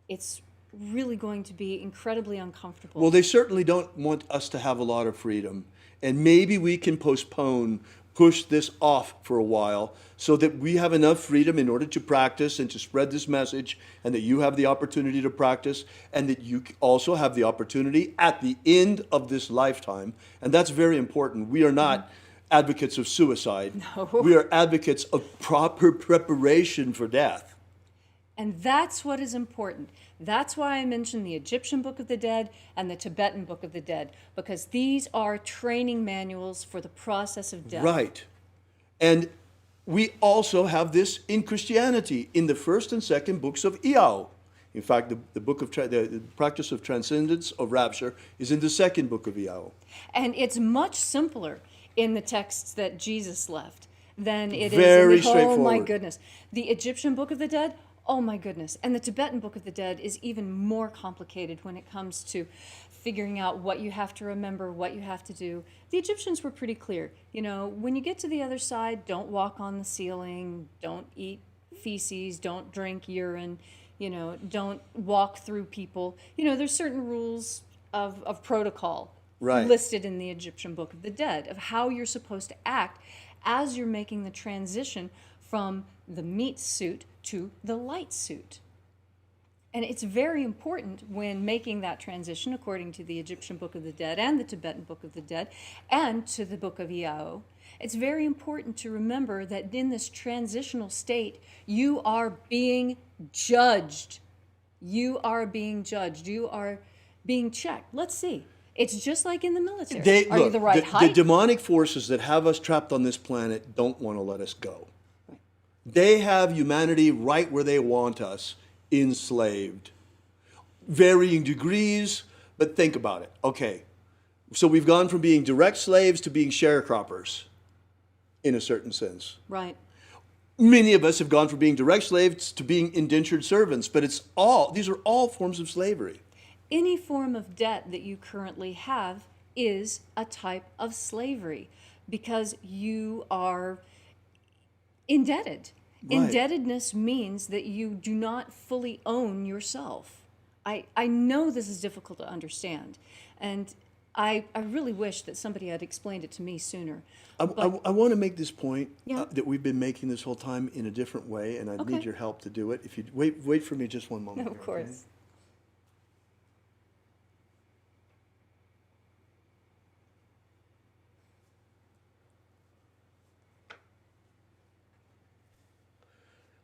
it's really going to be incredibly uncomfortable. Well, they certainly don't want us to have a lot of freedom. And maybe we can push this off for a while so that we have enough freedom in order to practice and to spread this message, and that you have the opportunity to practice, and that you also have the opportunity at the end of this lifetime. And that's very important. We are not advocates of suicide. No. We are advocates of proper preparation for death. And that's what is important. That's why I mentioned the Egyptian Book of the Dead and the Tibetan Book of the Dead, because these are training manuals for the process of death. Right. And we also have this in Christianity in the first and second books of Iao. In fact, the book of the practice of transcendence of rapture is in the second book of Iao. And it's much simpler in the texts that Jesus left than it Very is in the, oh my straightforward. goodness. The Egyptian Book of the Dead, oh my goodness. And the Tibetan Book of the Dead is even more complicated when it comes to figuring out what you have to remember, what you have to do. The Egyptians were pretty clear. You know, when you get to the other side, don't walk on the ceiling, don't eat feces, don't drink urine, you know, don't walk through people. You know, there's certain rules of protocol Right. listed in the Egyptian Book of the Dead of how you're supposed to act as you're making the transition from the meat suit to the light suit. And it's very important when making that transition, according to the Egyptian Book of the Dead and the Tibetan Book of the Dead and to the Book of Iao, it's very important to remember that in this transitional state, you are being judged. You are being judged. You are being checked. Let's see. It's just like in the military. Are you the right height? The demonic forces that have us trapped on this planet don't want to let us go. They have humanity right where they want us, enslaved. Varying degrees, but think about it. Okay, so we've gone from being direct slaves to being sharecroppers, in a certain sense. Right. Many of us have gone from being direct slaves to being indentured servants, but these are all forms of slavery. any form of debt that you currently have is a type of slavery because you are indebted. Right. Indebtedness means that you do not fully own yourself. I know this is difficult to understand, and I really wish that somebody had explained it to me sooner. I want to make this point Yeah. that we've been making this whole time in a different way, and I Okay. need your help to do it. If you wait for me just one moment. Of here, course. okay?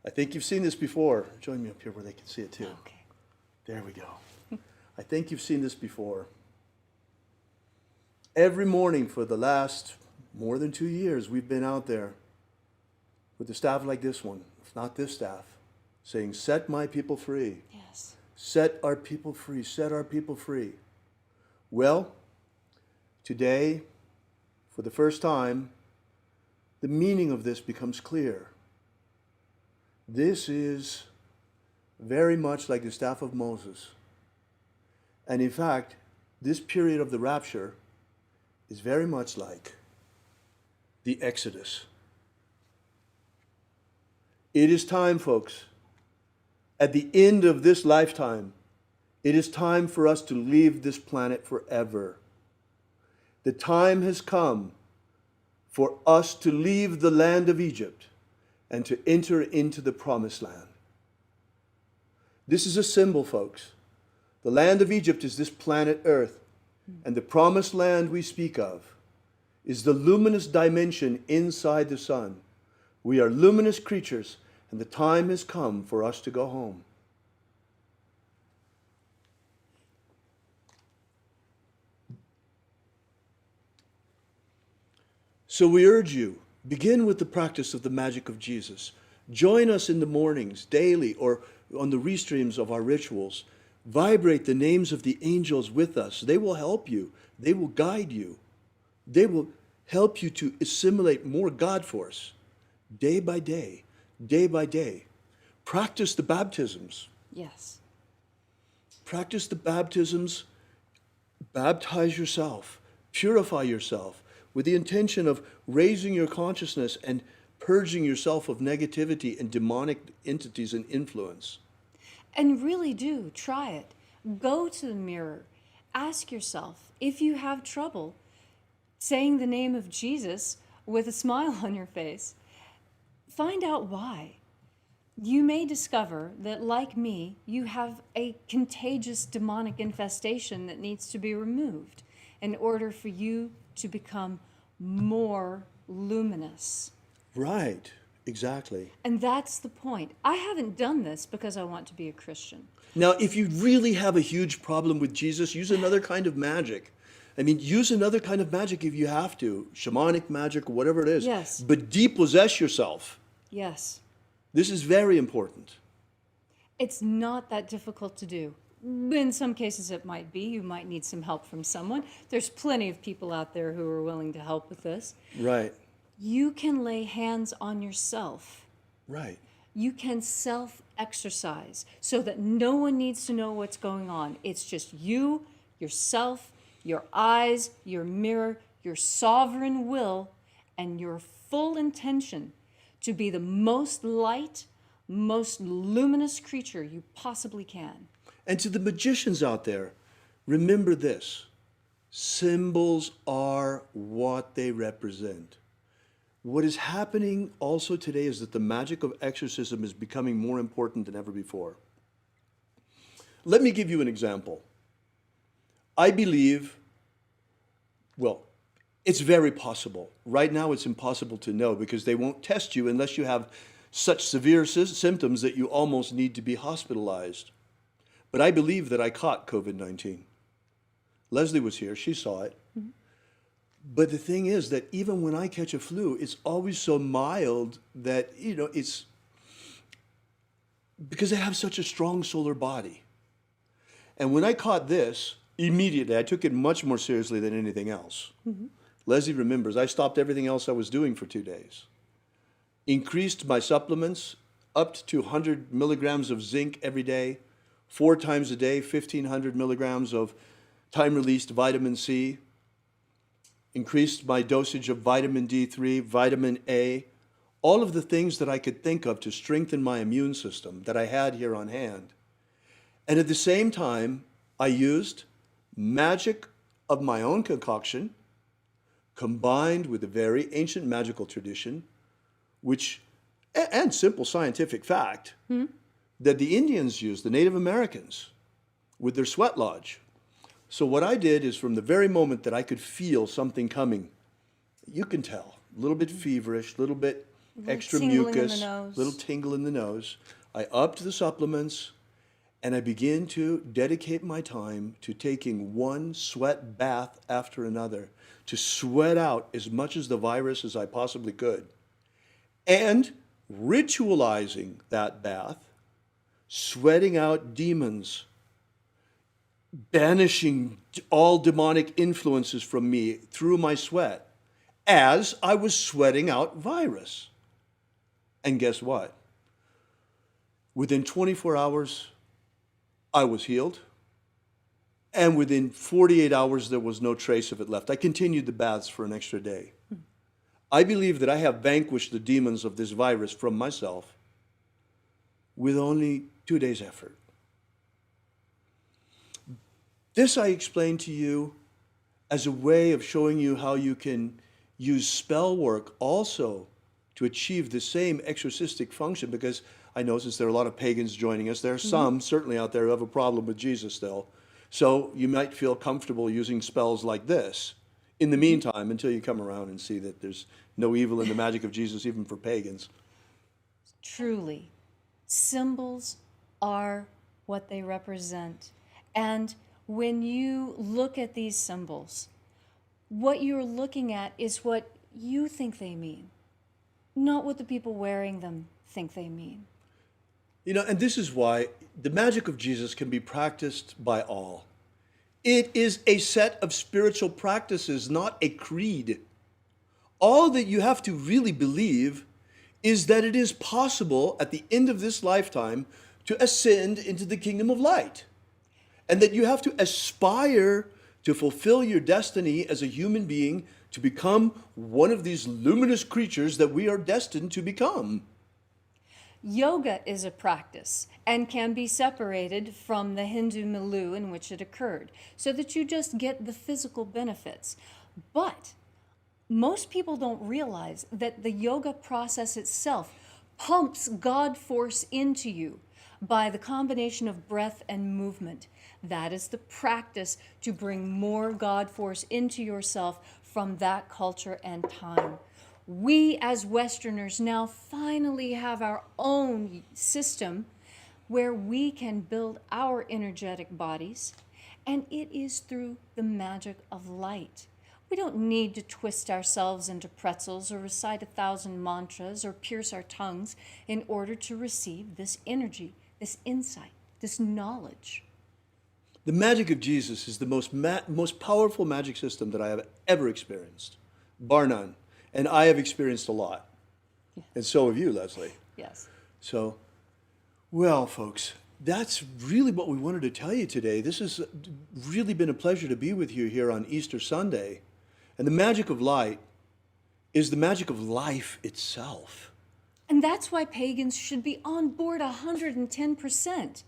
I think you've seen this before. Join me up here where they can see it too. Okay. There we go. I think you've seen this before. Every morning for the last more than 2 years, we've been out there with a staff like this one, if not this staff, saying, set my people free. Yes. Set our people free. Set our people free. Well, today, for the first time, the meaning of this becomes clear. This is very much like the staff of Moses. And in fact, this period of the rapture is very much like the Exodus. It is time, folks. At the end of this lifetime, it is time for us to leave this planet forever. The time has come for us to leave the land of Egypt and to enter into the promised land. This is a symbol, folks. The land of Egypt is this planet Earth, and the promised land we speak of is the luminous dimension inside the sun. We are luminous creatures, and the time has come for us to go home. So we urge you, begin with the practice of the magic of Jesus. Join us in the mornings, daily, or on the restreams of our rituals. Vibrate the names of the angels with us. They will help you. They will guide you. They will help you to assimilate more God force day by day, day by day. Practice the baptisms. Yes. Practice the baptisms. Baptize yourself. Purify yourself with the intention of raising your consciousness and purging yourself of negativity and demonic entities and influence. And really do try it. Go to the mirror. Ask yourself if you have trouble saying the name of Jesus with a smile on your face. Find out why. You may discover that, like me, you have a contagious demonic infestation that needs to be removed in order for you to become more luminous. Right, exactly. And that's the point. I haven't done this because I want to be a Christian. Now, if you really have a huge problem with Jesus, use another kind of magic. I mean, use another kind of magic if you have to, shamanic magic or whatever it is. Yes. But depossess yourself. Yes. This is very important. It's not that difficult to do. In some cases it might be. You might need some help from someone. There's plenty of people out there who are willing to help with this. Right, You can lay hands on yourself. right. You can self-exercise so that no one needs to know what's going on. It's just you, yourself, your eyes, your mirror, your sovereign will, and your full intention to be the most light, most luminous creature you possibly can. And to the magicians out there, remember this. Symbols are what they represent. What is happening also today is that the magic of exorcism is becoming more important than ever before. Let me give you an example. I believe, well, it's very possible. Right now it's impossible to know because they won't test you unless you have such severe symptoms that you almost need to be hospitalized. But I believe that I caught COVID-19. Leslie was here, she saw it. Mm-hmm. But the thing is that even when I catch a flu, it's always so mild that, it's because I have such a strong solar body. And when I caught this, immediately I took it much more seriously than anything else. Mm-hmm. Leslie remembers, I stopped everything else I was doing for 2 days. Increased my supplements, upped to 100 milligrams of zinc every day, 4 times a day, 1,500 milligrams of time-released vitamin C, increased my dosage of vitamin D3, vitamin A, all of the things that I could think of to strengthen my immune system that I had here on hand. And at the same time, I used magic of my own concoction, combined with a very ancient magical tradition, which, and simple scientific fact, that the Indians used, the Native Americans, with their sweat lodge. So what I did is from the very moment that I could feel something coming, you can tell, a little bit feverish, a little bit extra mucus, little tingle in the nose, I upped the supplements, and I began to dedicate my time to taking one sweat bath after another, to sweat out as much as the virus as I possibly could, and ritualizing that bath, sweating out demons, banishing all demonic influences from me through my sweat as I was sweating out virus. And guess what? Within 24 hours, I was healed. And within 48 hours, there was no trace of it left. I continued the baths for an extra day. I believe that I have vanquished the demons of this virus from myself with only 2 days' effort. This I explained to you as a way of showing you how you can use spell work also to achieve the same exorcistic function, because I know since there are a lot of pagans joining us, there are some certainly out there who have a problem with Jesus still. So you might feel comfortable using spells like this in the meantime until you come around and see that there's no evil in the magic of Jesus even for pagans. Truly, symbols are what they represent. And when you look at these symbols, what you're looking at is what you think they mean, not what the people wearing them think they mean. You know, and this is why the magic of Jesus can be practiced by all. It is a set of spiritual practices, not a creed. All that you have to really believe is that it is possible at the end of this lifetime to ascend into the kingdom of light. And that you have to aspire to fulfill your destiny as a human being to become one of these luminous creatures that we are destined to become. Yoga is a practice and can be separated from the Hindu milieu in which it occurred, so that you just get the physical benefits. But most people don't realize that the yoga process itself pumps God force into you by the combination of breath and movement. That is the practice to bring more God force into yourself from that culture and time. We as Westerners now finally have our own system where we can build our energetic bodies, and it is through the magic of light. We don't need to twist ourselves into pretzels or recite 1,000 mantras or pierce our tongues in order to receive this energy, this insight, this knowledge. The magic of Jesus is the most powerful magic system that I have ever experienced, bar none. And I have experienced a lot. And so have you, Leslie. Yes. So, well, folks, that's really what we wanted to tell you today. This has really been a pleasure to be with you here on Easter Sunday. And the magic of light is the magic of life itself. And that's why pagans should be on board 110%.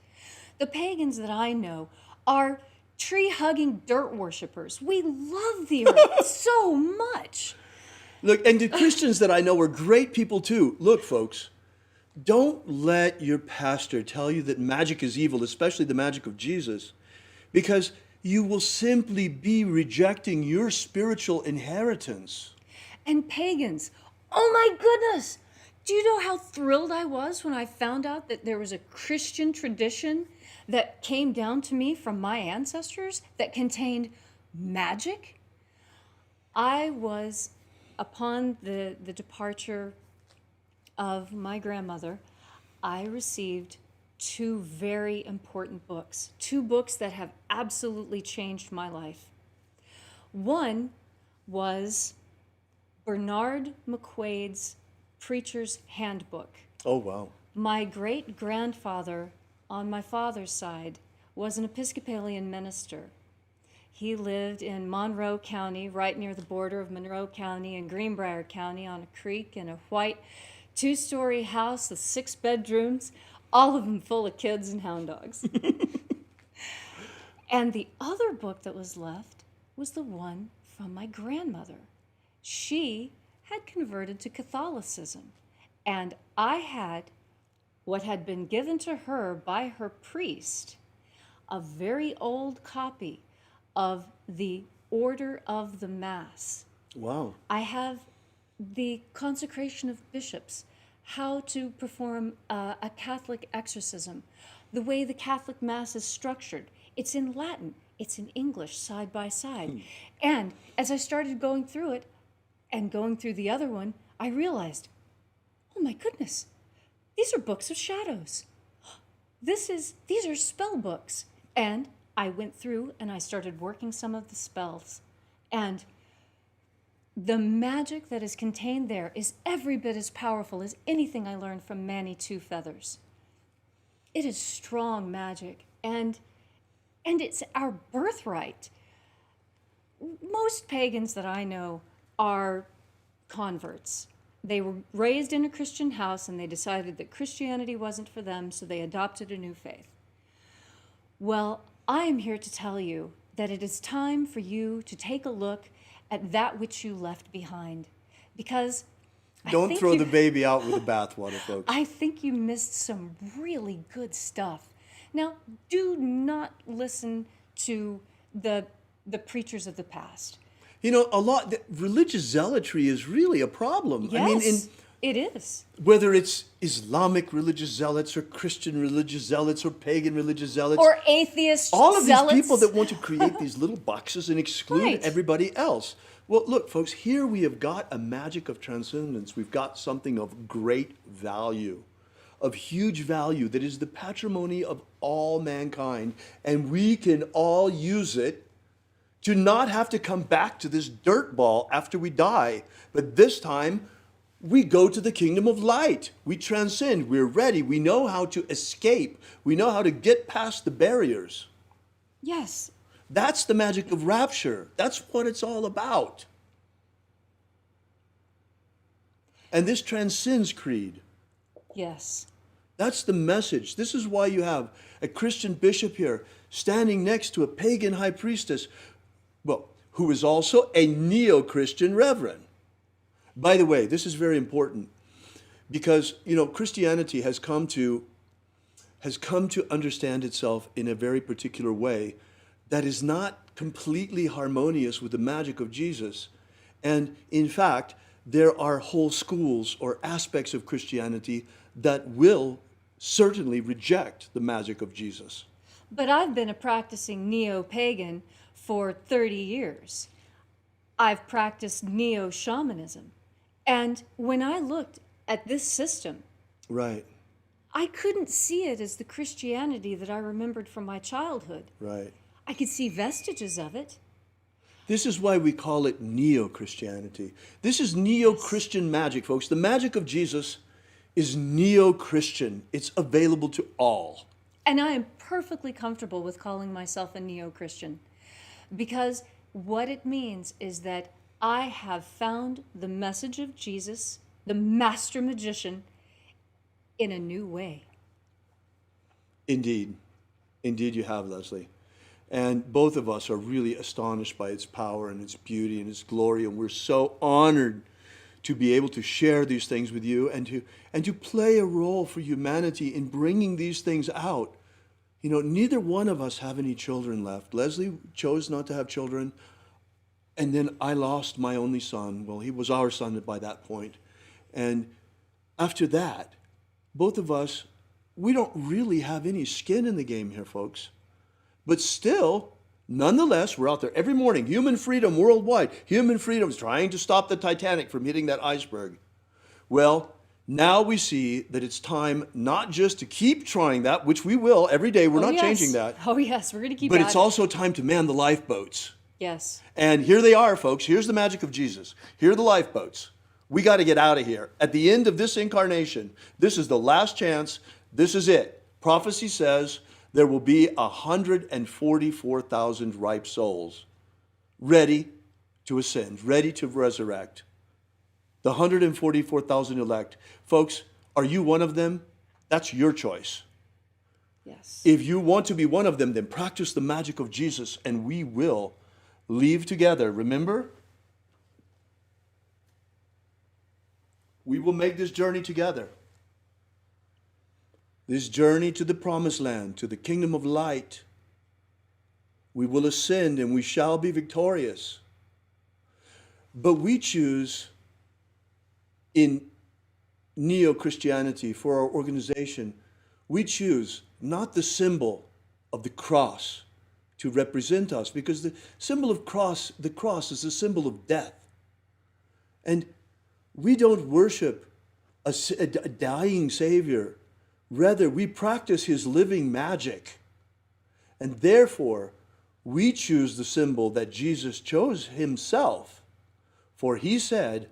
The pagans that I know are tree-hugging dirt worshippers. We love the earth so much. Look, and the Christians that I know are great people too. Look, folks, don't let your pastor tell you that magic is evil, especially the magic of Jesus, because you will simply be rejecting your spiritual inheritance. And pagans, oh my goodness! Do you know how thrilled I was when I found out that there was a Christian tradition that came down to me from my ancestors that contained magic? I was, upon the departure of my grandmother, I received 2 very important books, 2 books that have absolutely changed my life. One was Bernard McQuade's Preacher's Handbook. Oh, wow. My great-grandfather on my father's side was an Episcopalian minister. He lived in Monroe County, right near the border of Monroe County and Greenbrier County, on a creek, in a white 2-story house with 6 bedrooms, all of them full of kids and hound dogs. And the other book that was left was the one from my grandmother. She had converted to Catholicism, and I had what had been given to her by her priest, a very old copy of the Order of the Mass. Wow. I have the consecration of bishops, how to perform a Catholic exorcism, the way the Catholic Mass is structured. It's in Latin, it's in English, side by side. And as I started going through it and going through the other one, I realized, oh my goodness, these are books of shadows. These are spell books. And I went through and I started working some of the spells. And the magic that is contained there is every bit as powerful as anything I learned from Manny Two Feathers. It is strong magic, and it's our birthright. Most pagans that I know are converts. They were raised in a Christian house and they decided that Christianity wasn't for them, so they adopted a new faith. Well, I am here to tell you that it is time for you to take a look at that which you left behind. Because Don't throw the baby out with the bathwater, folks. I think you missed some really good stuff. Now, do not listen to the preachers of the past. You know, religious zealotry is really a problem. Yes, I mean, it is. whether it's Islamic religious zealots or Christian religious zealots or pagan religious zealots. Or atheist all of zealots. these people that want to create these little boxes and exclude Right. everybody else. Well, look, folks, here we have got a magic of transcendence. We've got something of great value, of huge value, that is the patrimony of all mankind, and we can all use it to not have to come back to this dirt ball after we die. But this time, we go to the kingdom of light. We transcend. We're ready. We know how to escape. We know how to get past the barriers. Yes. That's the magic of rapture. That's what it's all about. And this transcends creed. Yes. That's the message. This is why you have a Christian bishop here standing next to a pagan high priestess, well, who is also a neo-Christian reverend. By the way, this is very important because, you know, Christianity has come to understand itself in a very particular way that is not completely harmonious with the magic of Jesus. And in fact, there are whole schools or aspects of Christianity that will certainly reject the magic of Jesus. But I've been a practicing neo-pagan for 30 years. I've practiced neo-shamanism. And when I looked at this system, Right, I couldn't see it as the Christianity that I remembered from my childhood. right. I could see vestiges of it. This is why we call it neo-Christianity. This is neo-Christian magic, folks. The magic of Jesus is neo-Christian. It's available to all. And I am perfectly comfortable with calling myself a neo-Christian, because what it means is that I have found the message of Jesus, the master magician, in a new way. Indeed. Indeed you have, Leslie. And both of us are really astonished by its power and its beauty and its glory, and we're so honored to be able to share these things with you and to play a role for humanity in bringing these things out. You know, neither one of us have any children left. Leslie chose not to have children, and then I lost my only son. Well, he was our son by that point. And after that, both of us, we don't really have any skin in the game here, folks. But still, nonetheless, we're out there every morning. Human freedom worldwide. Human freedom is trying to stop the Titanic from hitting that iceberg. Well, now we see that it's time not just to keep trying that, which we will every day. We're not changing that. Oh, yes, we're going to keep But at it's it. also time to man the lifeboats. Yes. And here they are, folks. Here's the magic of Jesus. Here are the lifeboats. We got to get out of here. At the end of this incarnation, this is the last chance. This is it. Prophecy says there will be 144,000 ripe souls ready to ascend, ready to resurrect. The 144,000 elect. Folks, are you one of them? That's your choice. Yes. If you want to be one of them, then practice the magic of Jesus and we will leave together. Remember? We will make this journey together. This journey to the promised land, to the kingdom of light. We will ascend and we shall be victorious. But we choose in neo-Christianity for our organization, we choose not the symbol of the cross to represent us, because the symbol of the cross is a symbol of death. And we don't worship a dying Savior. Rather, we practice his living magic. And therefore, we choose the symbol that Jesus chose himself. For he said,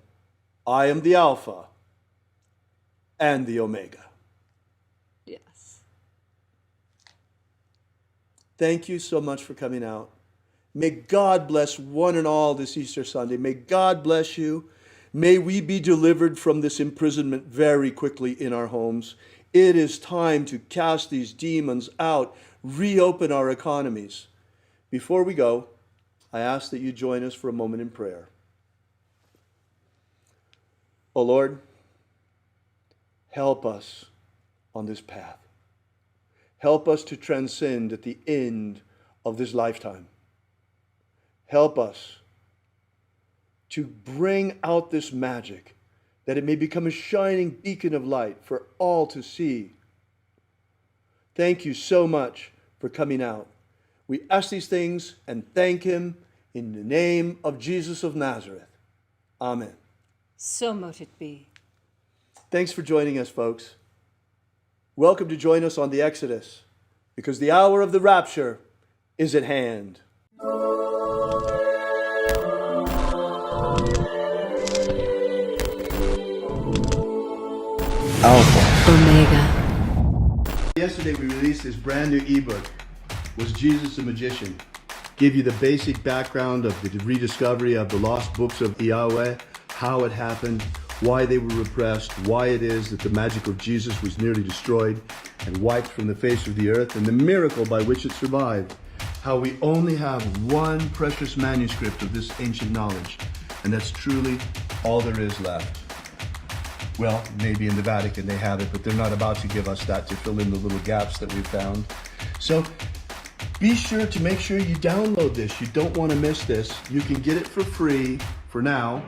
I am the Alpha and the Omega. Yes. Thank you so much for coming out. May God bless one and all this Easter Sunday. May God bless you. May we be delivered from this imprisonment very quickly in our homes. It is time to cast these demons out, reopen our economies. Before we go, I ask that you join us for a moment in prayer. Oh Lord, help us on this path. Help us to transcend at the end of this lifetime. Help us to bring out this magic, that it may become a shining beacon of light for all to see. Thank you so much for coming out. We ask these things and thank him in the name of Jesus of Nazareth. Amen. So mote it be. Thanks for joining us, folks. Welcome to join us on the Exodus, because the hour of the rapture is at hand. Alpha Omega. Yesterday we released this brand new ebook, Was Jesus a Magician? Give you the basic background of the rediscovery of the lost books of Yahweh, how it happened, why they were repressed, why it is that the magic of Jesus was nearly destroyed and wiped from the face of the earth, and the miracle by which it survived. How we only have one precious manuscript of this ancient knowledge, and that's truly all there is left. Well, maybe in the Vatican they have it, but they're not about to give us that to fill in the little gaps that we've found. So be sure to make sure you download this. You don't want to miss this. You can get it for free for now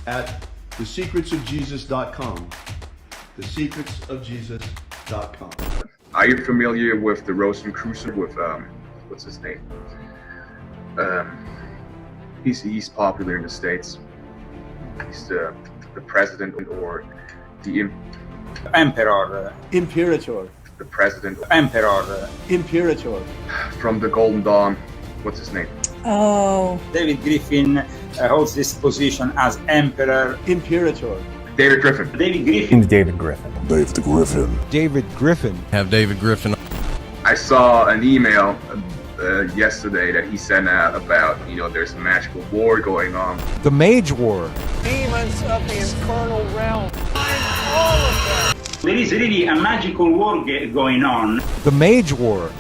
at thesecretsofjesus.com. Thesecretsofjesus.com. Are you familiar with the Rosicrucian with what's his name? He's popular in the States. He's the president or the Emperor. Imperator. The president. Emperor. Imperator. From the Golden Dawn. What's his name? Oh. David Griffin holds this position as Emperor. Imperator. David Griffin. David Griffin. David Griffin. David Griffin. David Griffin. Have David Griffin. I saw an email yesterday that he sent out about, there's a magical war going on. The Mage War. Demons of the infernal realm. All of them. There is really a magical war going on. The Mage War.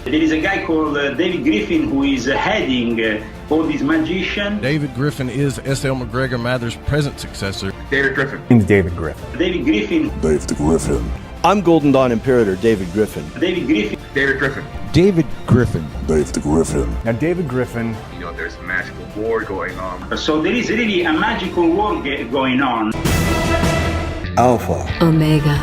There is a guy called David Griffin who is heading all these magicians. David Griffin is S.L. McGregor Mather's present successor. David Griffin. David Griffin. David Griffin. David Griffin. I'm Golden Dawn Imperator David Griffin. David Griffin. David Griffin. David Griffin. David Griffin. Now David Griffin. There's a magical war going on. So there is really a magical war going on. Alpha Omega.